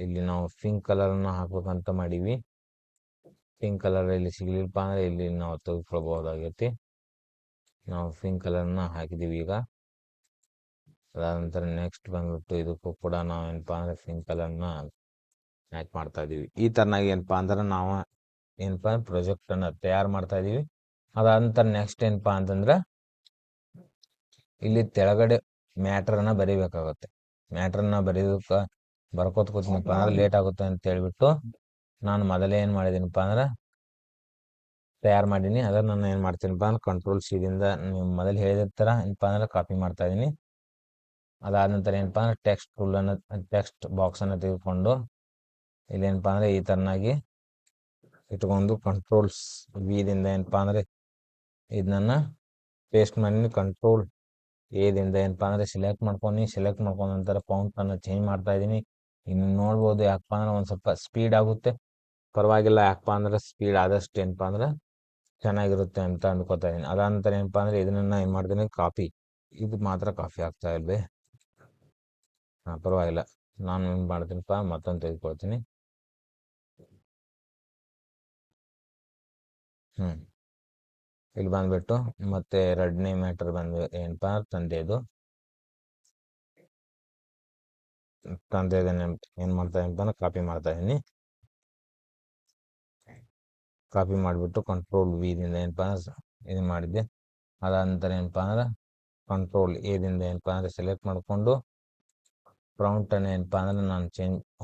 ಇಲ್ಲಿ ನಾವು ಪಿಂಕ್ ಕಲರನ್ನು ಹಾಕ್ಬೇಕಂತ ಮಾಡೀವಿ. ಪಿಂಕ್ ಕಲರ್ ಇಲ್ಲಿ ಸಿಗ್ಲಿಲ್ಲಪ್ಪ ಅಂದರೆ ಇಲ್ಲಿ ನಾವು ತೆಗೆದುಕೊಳ್ಬಹುದಾಗೈತಿ. ನಾವು ಪಿಂಕ್ ಕಲರ್ನ ಹಾಕಿದ್ದೀವಿ ಈಗ. ಅದಾದ ನಂತರ ನೆಕ್ಸ್ಟ್ ಬಂದ್ಬಿಟ್ಟು ಇದಕ್ಕೂ ಕೂಡ ನಾವು ಏನಪ್ಪ ಅಂದರೆ ಪಿಂಕ್ ಕಲರ್ನ ಮ್ಯಾಚ್ ಮಾಡ್ತಾ ಇದ್ದೀವಿ. ಈ ಥರನಾಗಿ ಏನಪ್ಪ ಅಂದ್ರೆ ನಾವು ಏನಪ್ಪ ಪ್ರಾಜೆಕ್ಟನ್ನು ತಯಾರು ಮಾಡ್ತಾ ಇದ್ದೀವಿ. ಅದಾದ ನಂತರ ನೆಕ್ಸ್ಟ್ ಏನಪ್ಪ ಅಂತಂದ್ರೆ ಇಲ್ಲಿ ತೆಳಗಡೆ ಮ್ಯಾಟ್ರನ್ನ ಬರೀಬೇಕಾಗುತ್ತೆ. ಮ್ಯಾಟ್ರನ್ನ ಬರೀದಕ್ಕೆ ಬರ್ಕೋತ ಕೂತೀನಪ್ಪ ಅಂದ್ರೆ ಲೇಟ್ ಆಗುತ್ತೆ ಅಂತ ಹೇಳ್ಬಿಟ್ಟು ನಾನು ಮೊದಲೇ ಏನು ಮಾಡಿದ್ದೀನಪ್ಪ ಅಂದ್ರೆ ತಯಾರು ಮಾಡೀನಿ. ಅದನ್ನು ನಾನು ಏನು ಮಾಡ್ತೀನಪ್ಪ ಅಂದ್ರೆ ಕಂಟ್ರೋಲ್ ಸಿದಿಂದ ನೀವು ಮೊದಲು ಹೇಳಿದ ಥರ ಏನಪ್ಪ ಅಂದ್ರೆ ಕಾಪಿ ಮಾಡ್ತಾ ಇದ್ದೀನಿ. ಅದಾದ ನಂತರ ಏನಪ್ಪ ಅಂದ್ರೆ ಟೆಕ್ಸ್ಟ್ ಬಾಕ್ಸನ್ನು ತೆಗೆದುಕೊಂಡು ಇಲ್ಲೇನಪ್ಪ ಅಂದರೆ ಈ ಥರನಾಗಿ ಇಟ್ಕೊಂಡು ಕಂಟ್ರೋಲ್ಸ್ ವಿದಿಂದ ಏನಪ್ಪ ಅಂದರೆ ಇದನ್ನ ಪೇಸ್ಟ್ ಮಾಡಿ ಕಂಟ್ರೋಲ್ ಎದಿಂದ ಏನಪ್ಪ ಅಂದರೆ ಸೆಲೆಕ್ಟ್ ಮಾಡ್ಕೊಂಡ ನಂತರ ಫಾಂಟನ್ನು ಚೇಂಜ್ ಮಾಡ್ತಾ ಇದ್ದೀನಿ. ಇನ್ನು ನೋಡ್ಬೋದು ಯಾಕಪ್ಪ ಅಂದ್ರೆ ಒಂದು ಸ್ವಲ್ಪ ಸ್ಪೀಡ್ ಆಗುತ್ತೆ, ಪರವಾಗಿಲ್ಲ. ಯಾಕಪ್ಪ ಅಂದ್ರೆ ಸ್ಪೀಡ್ ಆದಷ್ಟು ಏನಪ್ಪ ಅಂದ್ರೆ ಚೆನ್ನಾಗಿರುತ್ತೆ ಅಂತ ಅಂದ್ಕೊತಾ ಇದ್ದೀನಿ. ಅದಾದ ನಂತರ ಏನಪ್ಪ ಅಂದರೆ ಇದನ್ನ ಏನು ಮಾಡ್ತೀನಿ ಕಾಪಿ. ಇದು ಮಾತ್ರ ಕಾಫಿ ಆಗ್ತಾ ಇಲ್ವೇ? ಹಾಂ, ಪರವಾಗಿಲ್ಲ. ನಾನು ಏನು ಮಾಡ್ತೀನಪ್ಪ ಮತ್ತೊಂದು ತೆಗೆದುಕೊಳ್ತೀನಿ. ಇಲ್ಲಿ ಬಂದ್ಬಿಟ್ಟು ಮತ್ತೆ ಎರಡನೇ ಮ್ಯಾಟರ್ ಬಂದು ಏನಪ್ಪ ತಂದೆದು ಏನು ಮಾಡ್ತಾ ಇದ್ದೀನಪ್ಪ ಅಂದ್ರೆ ಕಾಪಿ ಮಾಡ್ತಾ ಇದ್ದೀನಿ. ಕಾಪಿ ಮಾಡಿಬಿಟ್ಟು ಕಂಟ್ರೋಲ್ ವಿದಿಂದ ಏನಪ್ಪ ಅಂದ್ರೆ ಇದು ಮಾಡಿದ್ದೆ. ಅದಾದ ನಂತರ ಏನಪ್ಪ ಅಂದ್ರೆ ಕಂಟ್ರೋಲ್ ಎದಿಂದ ಏನಪ್ಪ ಅಂದರೆ ಸೆಲೆಕ್ಟ್ ಮಾಡಿಕೊಂಡು ಪ್ರೌಂಟನ್ನು ಏನಪ್ಪ ಅಂದ್ರೆ ನಾನು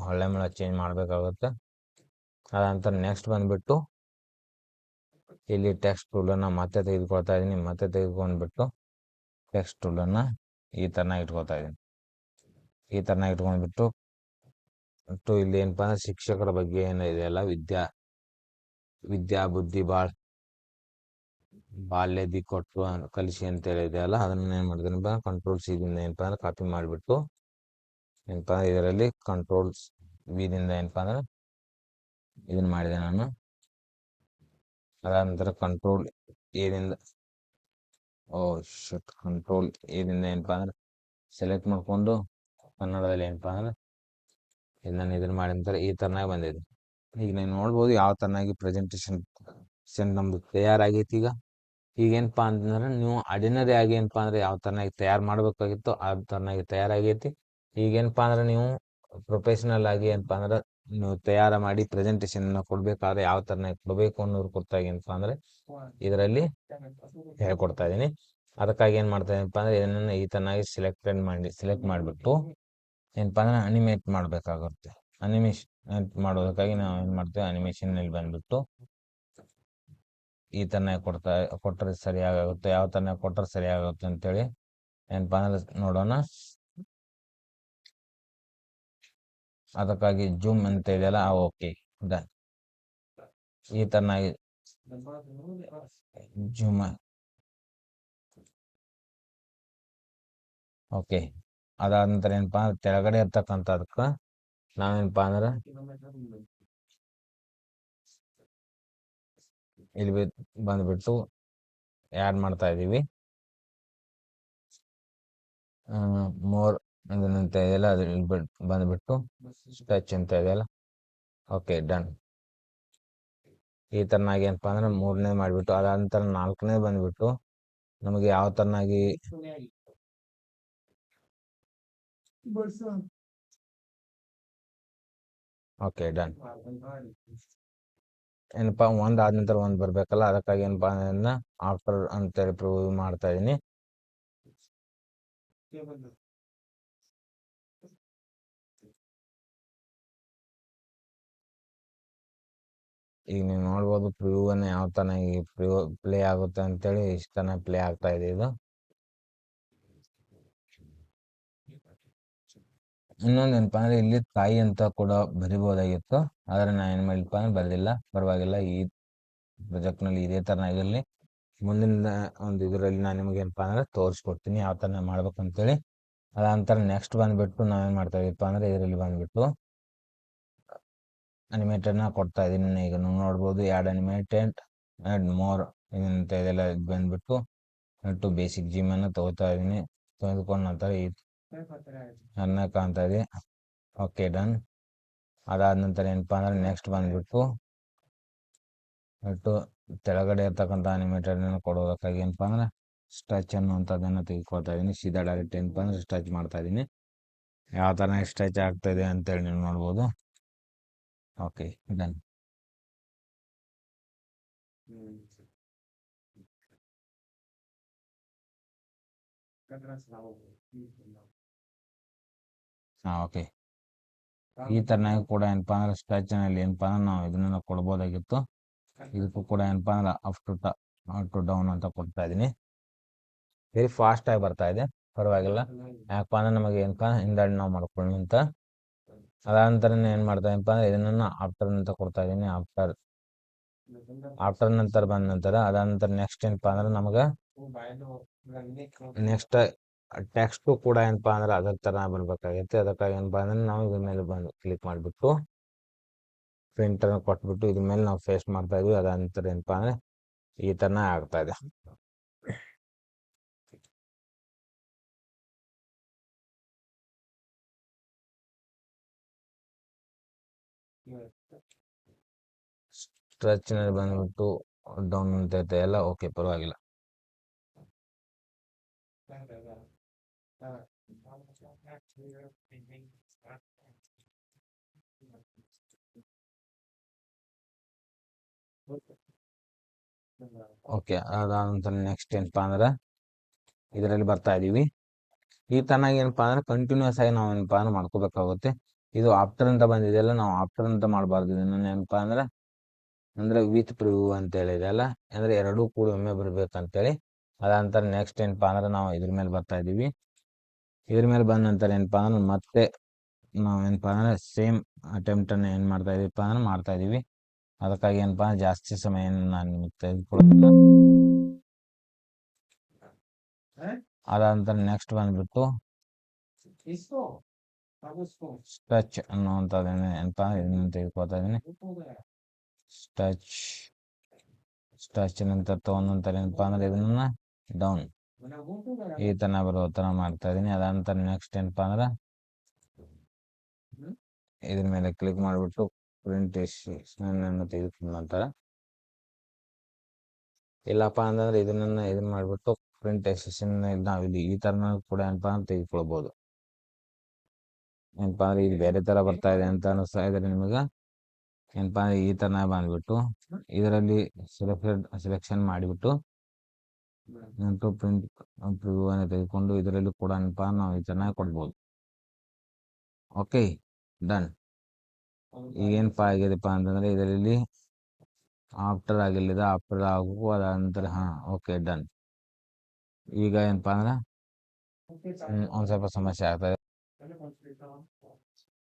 ಹೊಳ್ಳೆ ಮೇಲೆ ಚೇಂಜ್ ಮಾಡಬೇಕಾಗುತ್ತೆ. ಅದಾದ ನಂತರ ನೆಕ್ಸ್ಟ್ ಬಂದುಬಿಟ್ಟು ಇಲ್ಲಿ ಟೆಕ್ಸ್ಟ್ ಟೂಲನ್ನು ಮತ್ತೆ ತೆಗೆದುಕೊಳ್ತಾ ಇದ್ದೀನಿ. ಮತ್ತೆ ತೆಗೆದುಕೊಂಡ್ಬಿಟ್ಟು ಟೆಕ್ಸ್ಟ್ ಟೂಲನ್ನು ಈ ಥರನಾಗಿ ಇಟ್ಕೊಳ್ತಾ ಇದ್ದೀನಿ. ಈ ಥರನಾಗಿ ಇಟ್ಕೊಂಡ್ಬಿಟ್ಟು ಇಲ್ಲಿ ಏನಪ್ಪ ಅಂದ್ರೆ ಶಿಕ್ಷಕರ ಬಗ್ಗೆ ಏನಿದೆಯಲ್ಲ, ವಿದ್ಯಾ ಬುದ್ಧಿ ಬಾಲ್ಯದಿ ಕೊಟ್ಟು ಕಲಿಸಿ ಅಂತ ಹೇಳಿದೆಯಲ್ಲ, ಅದನ್ನು ಏನು ಮಾಡಿದ್ರಪ್ಪ ಕಂಟ್ರೋಲ್ ಸಿದಿಂದ ಏನಪ್ಪ ಅಂದ್ರೆ ಕಾಪಿ ಮಾಡಿಬಿಟ್ಟು ಏನಪ್ಪ ಅಂದ್ರೆ ಇದರಲ್ಲಿ ಕಂಟ್ರೋಲ್ಸ್ ವಿದಿಂದ ಏನಪ್ಪ ಅಂದ್ರೆ ಇದನ್ನು ಮಾಡಿದೆ ನಾನು. ಅದಾದ ನಂತರ ಕಂಟ್ರೋಲ್ ಎದಿಂದ ಕಂಟ್ರೋಲ್ ಎದಿಂದ ಏನಪ್ಪ ಅಂದ್ರೆ ಸೆಲೆಕ್ಟ್ ಮಾಡಿಕೊಂಡು ಕನ್ನಡದಲ್ಲಿ ಏನಪ್ಪ ಅಂದ್ರೆ ಇದನ್ನು ಮಾಡಿದ ನಂತರ ಈ ಥರನಾಗಿ ಬಂದಿದೆ. ಈಗ ನೀವು ನೋಡ್ಬೋದು ಯಾವ ಥರನಾಗಿ ಪ್ರೆಸೆಂಟೇಷನ್ ನಮ್ಮದು ತಯಾರಾಗೈತಿ. ಈಗೇನಪ್ಪ ಅಂತಂದ್ರೆ ನೀವು ಆರ್ಡಿನರಿ ಆಗಿ ಏನಪ್ಪ ಅಂದರೆ ಯಾವ ಥರನಾಗಿ ತಯಾರು ಮಾಡಬೇಕಾಗಿತ್ತು ಆ ಥರನಾಗಿ ತಯಾರಾಗೈತಿ. ಈಗೇನಪ್ಪ ಅಂದ್ರೆ ನೀವು ಪ್ರೊಫೆಷ್ನಲ್ ಆಗಿ ಏನಪ್ಪ ಅಂದ್ರೆ ನೀವು ತಯಾರು ಮಾಡಿ ಪ್ರೆಸೆಂಟೇಷನ್ನ ಕೊಡಬೇಕಾದ್ರೆ ಯಾವ ಥರನಾಗಿ ಕೊಡಬೇಕು ಅನ್ನೋದ್ರ ಕುರಿತಾಗಿ ಏನಪ್ಪ ಅಂದರೆ ಇದರಲ್ಲಿ ಹೇಳ್ಕೊಡ್ತಾ ಇದ್ದೀನಿ. ಅದಕ್ಕಾಗಿ ಏನು ಮಾಡ್ತಾ ಇದೀನಪ್ಪ ಅಂದರೆ ಇದನ್ನು ಈ ಥರನಾಗಿ ಸೆಲೆಕ್ಟ್ ಮಾಡಿಬಿಟ್ಟು ಏನಪ್ಪ ಅಂದ್ರೆ ಅನಿಮೇಟ್ ಮಾಡಬೇಕಾಗುತ್ತೆ. ಅನಿಮೇಷನ್ ಮಾಡೋದಕ್ಕಾಗಿ ನಾವು ಏನು ಮಾಡ್ತೇವೆ, ಅನಿಮೇಷನ್ನಲ್ಲಿ ಬಂದುಬಿಟ್ಟು ಈ ಥರನಾಗಿ ಕೊಟ್ಟರೆ ಸರಿಯಾಗುತ್ತೆ. ಯಾವ ಥರನಾಗಿ ಕೊಟ್ಟರೆ ಸರಿಯಾಗುತ್ತೆ ಅಂತೇಳಿ ಏನಪ್ಪ ಅಂದ್ರೆ ನೋಡೋಣ. ಅದಕ್ಕಾಗಿ ಜೂಮ್ ಅಂತ ಇದೆಯಲ್ಲ, ಓಕೆ ಡನ್. ಈ ಥರನಾಗಿ ಜೂಮ್ ಓಕೆ. ಅದಾದ ನಂತರ ಏನಪ್ಪ ಅಂದ್ರೆ ಕೆಳಗಡೆ ಇರ್ತಕ್ಕಂಥದಕ್ಕೆ ನಾವೇನಪ್ಪ ಅಂದ್ರೆ ಇಲ್ಲಿ ಬಂದುಬಿಟ್ಟು ಆ್ಯಡ್ ಮಾಡ್ತಾ ಇದ್ದೀವಿ. ಮೋರ್ ಅಂತ ಇದೆಯಲ್ಲ, ಅದು ಇಲ್ಲಿ ಬಂದುಬಿಟ್ಟು ಸ್ಟಚ್ ಅಂತ ಇದೆಯಲ್ಲ, ಓಕೆ ಡನ್. ಈ ಥರನಾಗಿ ಏನಪ್ಪ ಅಂದ್ರೆ ಮೂರನೇ ಮಾಡಿಬಿಟ್ಟು ಅದಾದ ನಂತರ ನಾಲ್ಕನೇ ಬಂದುಬಿಟ್ಟು ನಮಗೆ ಯಾವ ಥರನಾಗಿ ಓಕೆ ಡನ್. ಏನಪ್ಪ ಒಂದು ಆದ ನಂತರ ಒಂದು ಬರಬೇಕಲ್ಲ, ಅದಕ್ಕಾಗಿ ಏನಪ್ಪ ಅದನ್ನು ಆಫ್ಟರ್ ಅಂತೇಳಿ ಪ್ರೂವ್ ಮಾಡ್ತಾ ಇದ್ದೀನಿ. ಈಗ ನೀವು ನೋಡ್ಬೋದು ಪ್ರಿವ್ಯೂವನ್ನು ಯಾವ ಥರನಾಗಿ ಪ್ಲೇ ಆಗುತ್ತೆ ಅಂತೇಳಿ ಇಷ್ಟು ಚೆನ್ನಾಗಿ ಪ್ಲೇ ಆಗ್ತಾ ಇದೆ ಇದು. ಇನ್ನೊಂದು ಏನಪ್ಪ ಅಂದರೆ ಇಲ್ಲಿ ತಾಯಿ ಅಂತ ಕೂಡ ಬರಿಬೋದಾಗಿತ್ತು, ಆದರೆ ನಾನು ಏನು ಮಾಡಿಲ್ಪ ಅಂದ್ರೆ ಬರೆದಿಲ್ಲ. ಪರವಾಗಿಲ್ಲ, ಈ ಪ್ರಾಜೆಕ್ಟ್ನಲ್ಲಿ ಇದೇ ಥರನಾಗಿರಲಿ. ಮುಂದಿನ ಒಂದು ಇದರಲ್ಲಿ ನಾನು ನಿಮಗೆ ಏನಪ್ಪ ಅಂದರೆ ತೋರಿಸ್ಕೊಡ್ತೀನಿ ಯಾವ ಥರ ಮಾಡ್ಬೇಕಂತೇಳಿ. ಅದಾದ ನಂತರ ನೆಕ್ಸ್ಟ್ ಬಂದುಬಿಟ್ಟು ನಾವೇನು ಮಾಡ್ತಾ ಇದೀವಪ್ಪ ಅಂದರೆ ಇದರಲ್ಲಿ ಬಂದುಬಿಟ್ಟು ಅನಿಮೇಟೆಡ್ನ ಕೊಡ್ತಾ ಇದ್ದೀನಿ. ಈಗ ನೀವು ನೋಡ್ಬೋದು ಆ್ಯಡ್ ಅನಿಮೇಟೆಡ್ ಆ್ಯಡ್ ಮೋರ್ ಏನಂತ ಇದೆಲ್ಲ ಬಂದುಬಿಟ್ಟು ಟು ಬೇಸಿಕ್ ಜಿಮನ್ನು ತಗೋತಾ ಇದ್ದೀನಿ. ತೆಗೆದುಕೊಂಡ ನಂತರ ಈ ಅನ್ನ ಕಾಣ್ತಾ ಇದೆ. Okay done. ಅದಾದ ನಂತರ ಏನಪ್ಪ ಅಂದರೆ ನೆಕ್ಸ್ಟ್ ಬಂದುಬಿಟ್ಟು ಟು ಕೆಳಗಡೆ ಇರ್ತಕ್ಕಂಥ ಅನಿಮೇಟರ್ನ ಕೊಡೋದಕ್ಕಾಗಿ ಏನಪ್ಪ ಅಂದರೆ ಸ್ಟ್ರೆಚ್ ಅನ್ನುವಂಥದ್ದನ್ನು ತೆಗೆದುಕೊಳ್ತಾ ಇದ್ದೀನಿ. ಸೀದಾ ಡೈರೆಕ್ಟ್ ಏನಪ್ಪ ಅಂದರೆ ಸ್ಟ್ರೆಚ್ ಮಾಡ್ತಾ ಇದ್ದೀನಿ. ಯಾವ ಥರ ಸ್ಟ್ರೆಚ್ ಆಗ್ತಾಯಿದೆ ಅಂತೇಳಿ ನೀವು ನೋಡ್ಬೋದು. Okay done. ಹಾಂ ಓಕೆ. ಈ ಥರನಾಗಿ ಕೂಡ ಏನಪ್ಪ ಅಂದರೆ ಸ್ಟ್ರೆಚ್ನಲ್ಲಿ ಏನಪ್ಪ ಅಂದ್ರೆ ನಾವು ಇದನ್ನು ಕೊಡ್ಬೋದಾಗಿತ್ತು. ಇದಕ್ಕೂ ಕೂಡ ಏನಪ್ಪ ಅಂದ್ರೆ ಅಪ್ ಟು ಡೌನ್ ಅಂತ ಕೊಡ್ತಾ ಇದ್ದೀನಿ. ವೆರಿ ಫಾಸ್ಟಾಗಿ ಬರ್ತಾ ಇದೆ, ಪರವಾಗಿಲ್ಲ. ಯಾಕಪ್ಪ ಅಂದರೆ ನಮಗೆ ಏನಪ್ಪ ಹಿಂದಾಡಿ ನಾವು ಮಾಡ್ಕೊಳ್ಳಿ ಅಂತ. ಅದಾದ ನಂತರ ಏನು ಮಾಡ್ತಾ ಏನಪ್ಪ ಅಂದರೆ ಇದನ್ನು ಆಫ್ಟರ್ ಅಂತ ಕೊಡ್ತಾ ಇದ್ದೀನಿ. ಆಫ್ಟರ್ ನಂತರ ಬಂದ ನಂತರ ಅದಾದ ನಂತರ ನೆಕ್ಸ್ಟ್ ಏನಪ್ಪ ಅಂದ್ರೆ ನಮಗೆ ನೆಕ್ಸ್ಟ್ ಟೆಕ್ಸ್ಟು ಕೂಡ ಏನಪ್ಪ ಅಂದ್ರೆ ಅದ್ರ ಥರ ಬರಬೇಕಾಗೈತೆ. ಅದಕ್ಕಾಗಿ ಏನಪ್ಪ ಅಂದ್ರೆ ನಾವು ಇದ್ರ ಮೇಲೆ ಬಂದು ಕ್ಲಿಕ್ ಮಾಡಿಬಿಟ್ಟು ಪ್ರಿಂಟನ್ನು ಕೊಟ್ಬಿಟ್ಟು ಇದ್ರ ಮೇಲೆ ನಾವು ಪೇಸ್ಟ್ ಮಾಡ್ತಾ ಇದ್ವಿ. ಅದಾದ ನಂತರ ಏನಪ್ಪ ಅಂದರೆ ಈ ಥರನೇ ಆಗ್ತಾ ಇದೆ. ಸ್ಟ್ರೆಚ್ನಲ್ಲಿ ಬಂದ್ಬಿಟ್ಟು ಡೌನ್ ಅಂತ ಇರುತ್ತೆ ಎಲ್ಲ. ಓಕೆ, ಪರವಾಗಿಲ್ಲ. ಓಕೆ, ಅದಾದ ನಂತರ ನೆಕ್ಸ್ಟ್ ಏನಪ್ಪ ಅಂದ್ರೆ ಇದರಲ್ಲಿ ಬರ್ತಾ ಇದ್ದೀವಿ. ಈ ಥರನಾಗಿ ಏನಪ್ಪ ಅಂದ್ರೆ ಕಂಟಿನ್ಯೂಸ್ ಆಗಿ ನಾವು ಏನಪ್ಪ ಅಂದ್ರೆ ಮಾಡ್ಕೋಬೇಕಾಗುತ್ತೆ. ಇದು ಆಫ್ಟರ್ ಅಂತ ಬಂದಿದೆಯಲ್ಲ, ನಾವು ಆಫ್ಟರ್ ಅಂತ ಮಾಡಬಾರ್ದು. ಇದನ್ನು ಏನಪ್ಪ ಅಂದರೆ ವಿತ್ ಪ್ರಿವ್ಯೂ ಅಂತ ಹೇಳಿದೆಯಲ್ಲ, ಅಂದರೆ ಎರಡೂ ಕೂಡ ಒಮ್ಮೆ ಬರಬೇಕಂತೇಳಿ. ಅದಾದ ನಂತರ ನೆಕ್ಸ್ಟ್ ಏನಪ್ಪ ಅಂದ್ರೆ ನಾವು ಇದ್ರ ಮೇಲೆ ಬರ್ತಾ ಇದ್ದೀವಿ. ಇದ್ರ ಮೇಲೆ ಬಂದ ನಂತರ ಏನಪ್ಪ ಅಂದ್ರೆ ಮತ್ತೆ ನಾವು ಏನಪ್ಪ ಅಂದರೆ ಸೇಮ್ ಅಟೆಂಪ್ಟನ್ನು ಏನು ಮಾಡ್ತಾ ಇದೀವಪ್ಪ ಅಂದ್ರೆ ಮಾಡ್ತಾ ಇದ್ದೀವಿ. ಅದಕ್ಕಾಗಿ ಏನಪ್ಪ ಅಂದ್ರೆ ಜಾಸ್ತಿ ಸಮಯ ನಾನು ನಿಮಗೆ ತೆಗೆದುಕೊಳ್ಳೋದಿಲ್ಲ. ಅದಾದ ನಂತರ ನೆಕ್ಸ್ಟ್ ಬಂದುಬಿಟ್ಟು ಸ್ಟ್ರೆಚ್ ಅನ್ನುವಂಥದ್ದು ಏನಪ್ಪ ಇದನ್ನು ತೆಗೆದುಕೊಳ್ತಾ ಇದ್ದೀನಿ. ಸ್ಟ್ರೆಚ್ ನಂತರ ತೊಗೊಂಡ ನಂತರ ಏನಪ್ಪ ಅಂದರೆ ಇದನ್ನು ಡೌನ್ ಈ ಥರ ಬರೋ ಥರ ಮಾಡ್ತಾ ಇದ್ದೀನಿ. ಅದಾದ ನಂತರ ನೆಕ್ಸ್ಟ್ ಏನಪ್ಪ ಅಂದ್ರೆ ಇದ್ರ ಮೇಲೆ ಕ್ಲಿಕ್ ಮಾಡಿಬಿಟ್ಟು ಪ್ರಿಂಟೇಷನನ್ನು ತೆಗೆದುಕೊಂಡ ನಂತರ ಇಲ್ಲಪ್ಪ ಅಂತಂದರೆ ಇದನ್ನು ಮಾಡಿಬಿಟ್ಟು ಪ್ರಿಂಟೇಷನ್ ನಾವು ಇಲ್ಲಿ ಈ ಥರನ ಕೂಡ ಏನಪ್ಪ ಅಂದ್ರೆ ತೆಗೆದುಕೊಳ್ಬೋದು. ಏನಪ್ಪ ಅಂದರೆ ಇದು ಬೇರೆ ಥರ ಬರ್ತಾ ಇದೆ ಅಂತ ಅನ್ನಿಸ್ತಾ ಇದ್ರೆ ನಿಮಗೆ ಏನಪ್ಪ ಅಂದರೆ ಈ ಥರನ ಬಂದುಬಿಟ್ಟು ಇದರಲ್ಲಿ ಸೆಲೆಕ್ಷನ್ ಮಾಡಿಬಿಟ್ಟು ಪ್ರಿಂಟ್ ಪ್ರಿವ್ಯೂವನ್ನು ತೆಗೆದುಕೊಂಡು ಇದರಲ್ಲಿ ಕೂಡ ಏನಪ್ಪ ನಾವು ಈ ಥರನ ಕೊಡ್ಬೋದು. Okay done. ಈಗೇನಪ್ಪ ಆಗಿದೆಪ್ಪ ಅಂತಂದರೆ ಇದರಲ್ಲಿ ಆಫ್ಟರ್ ಆಗಿಲ್ಲದ ಆಫ್ಟರ್ ಆಗು ಅದಾದ ನಂತರ ಹಾಂ ಓಕೆ ಡನ್. ಈಗ ಏನಪ್ಪ ಅಂದ್ರೆ ಒಂದು ಸ್ವಲ್ಪ ಸಮಸ್ಯೆ ಆಗ್ತದೆ.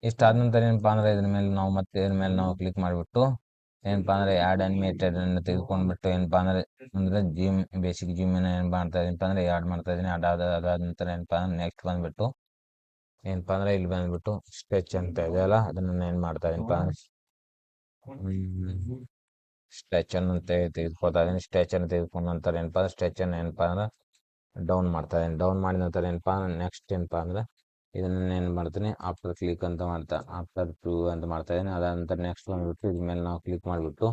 ಇಷ್ಟಾದ ನಂತರ ಏನಪ್ಪ ಅಂದರೆ ಇದ್ರ ಮೇಲೆ ನಾವು ಕ್ಲಿಕ್ ಮಾಡಿಬಿಟ್ಟು ಏನಪ್ಪ ಅಂದರೆ ಆ್ಯಡ್ ಅನಿಮೇಟೆಡನ್ನು ತೆಗೆದುಕೊಂಡ್ಬಿಟ್ಟು ಏನಪ್ಪ ಅಂದರೆ ಬೇಸಿಕ್ ಜಿಮ್ಮನ್ನು ಏನು ಮಾಡ್ತಾ ಇದೀನಪ್ಪ ಅಂದರೆ ಆ್ಯಡ್ ಮಾಡ್ತಾ ಇದ್ದೀನಿ. ಅದಾದ ನಂತರ ಏನಪ್ಪ ಅಂದ್ರೆ ನೆಕ್ಸ್ಟ್ ಬಂದುಬಿಟ್ಟು ಏನಪ್ಪ ಅಂದರೆ ಇಲ್ಲಿ ಬಂದುಬಿಟ್ಟು ಸ್ಟ್ರೆಚ್ ಅಂತ ಇದೆಯಲ್ಲ, ಅದನ್ನು ಏನು ಮಾಡ್ತಾ ಇದೀನಪ್ಪ ಅಂದರೆ ಸ್ಟ್ರೆಚನ್ನು ತೆಗೆದುಕೊಳ್ತಾ ಇದ್ದೀನಿ. ಸ್ಟ್ರೆಚನ್ನು ತೆಗೆದುಕೊಂಡ ನಂತರ ಏನಪ್ಪ ಅಂದರೆ ಸ್ಟ್ರೆಚನ್ನು ಏನಪ್ಪ ಅಂದ್ರೆ ಡೌನ್ ಮಾಡ್ತಾ ಇದ್ದೀನಿ. ಡೌನ್ ಮಾಡಿದ ನಂತರ ಏನಪ್ಪ ನೆಕ್ಸ್ಟ್ ಏನಪ್ಪ ಅಂದರೆ ಇದನ್ನು ಏನು ಮಾಡ್ತೀನಿ ಆಫ್ಟರ್ ಕ್ಲಿಕ್ ಅಂತ ಆಫ್ಟರ್ ಪ್ರಿವ್ಯೂ ಅಂತ ಮಾಡ್ತಾ ಇದ್ದೀನಿ. ಅದಾದ ನಂತರ ನೆಕ್ಸ್ಟ್ ಬಂದುಬಿಟ್ಟು ಇದ್ರ ಮೇಲೆ ನಾವು ಕ್ಲಿಕ್ ಮಾಡಿಬಿಟ್ಟು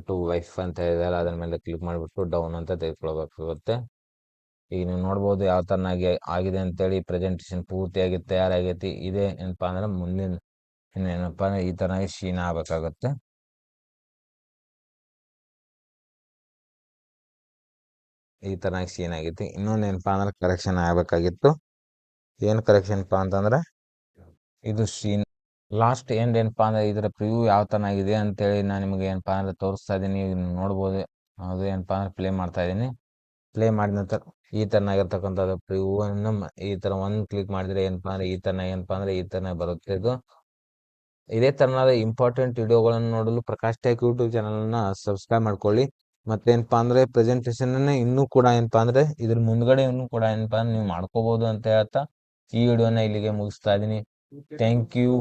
ಟು ವೈಫ್ ಅಂತ ಇದೆಯಲ್ಲ, ಅದ್ರ ಮೇಲೆ ಕ್ಲಿಕ್ ಮಾಡಿಬಿಟ್ಟು ಡೌನ್ ಅಂತ ತೆಗೆದುಕೊಳ್ಬೇಕಾಗುತ್ತೆ. ಈಗ ನೀವು ನೋಡ್ಬೋದು ಯಾವ ಥರನಾಗಿ ಆಗಿದೆ ಅಂತೇಳಿ. ಪ್ರೆಸೆಂಟೇಷನ್ ಪೂರ್ತಿಯಾಗಿ ತಯಾರಾಗೈತಿ. ಇದೇ ಏನಪ್ಪ ಅಂದ್ರೆ ಮುಂದಿನ ಇನ್ನೇನಪ್ಪ ಅಂದರೆ ಈ ಥರನಾಗಿ ಶೀನ್ ಆಗಬೇಕಾಗುತ್ತೆ. ಈ ಥರನಾಗಿ ಸೀನ್ ಆಗೈತಿ. ಇನ್ನೊಂದು ಏನಪ್ಪ ಅಂದ್ರೆ ಕರೆಕ್ಷನ್ ಆಗಬೇಕಾಗಿತ್ತು. ಏನು ಕರೆಕ್ಷನ್ಪ್ಪ ಅಂತಂದ್ರೆ ಇದು ಸೀನ್ ಲಾಸ್ಟ್ ಏನಪ್ಪ ಅಂದರೆ ಇದರ ಪ್ರಿವ್ಯೂ ಯಾವ ಥರನಾಗಿದೆ ಅಂತೇಳಿ ನಾನು ನಿಮಗೆ ಏನಪ್ಪ ಅಂದರೆ ತೋರಿಸ್ತಾ ಇದ್ದೀನಿ. ನೋಡ್ಬೋದು. ಅದು ಏನಪ್ಪ ಅಂದರೆ ಪ್ಲೇ ಮಾಡ್ತಾ ಇದ್ದೀನಿ. ಪ್ಲೇ ಮಾಡಿದ ನಂತರ ಈ ಥರನಾಗಿರ್ತಕ್ಕಂಥದ್ದು ಪ್ರಿವ್ಯೂವನ್ನು ಈ ಥರ ಒಂದು ಕ್ಲಿಕ್ ಮಾಡಿದರೆ ಏನಪ್ಪ ಅಂದರೆ ಈ ಥರನಾಗಿ ಬರುತ್ತೆ. ಇದು ಇದೇ ಥರನಾದ ಇಂಪಾರ್ಟೆಂಟ್ ವಿಡಿಯೋಗಳನ್ನು ನೋಡಲು ಪ್ರಕಾಶ್ ಟೆಕ್ ಯೂಟ್ಯೂಬ್ ಚಾನಲನ್ನು ಸಬ್ಸ್ಕ್ರೈಬ್ ಮಾಡ್ಕೊಳ್ಳಿ. ಮತ್ತೇನಪ್ಪ ಅಂದರೆ ಪ್ರೆಸೆಂಟೇಷನನ್ನು ಇನ್ನೂ ಕೂಡ ಏನಪ್ಪ ಅಂದರೆ ಇದ್ರ ಮುಂದ್ಗಡೆ ಇನ್ನೂ ಕೂಡ ಏನಪ್ಪ ಅಂದ್ರೆ ನೀವು ಮಾಡ್ಕೋಬೋದು ಅಂತ ಹೇಳ್ತಾ ಈ ವಿಡಿಯೋನ ಇಲ್ಲಿಗೆ ಮುಗಿಸ್ತಾ ಇದ್ದೀನಿ. Thank you.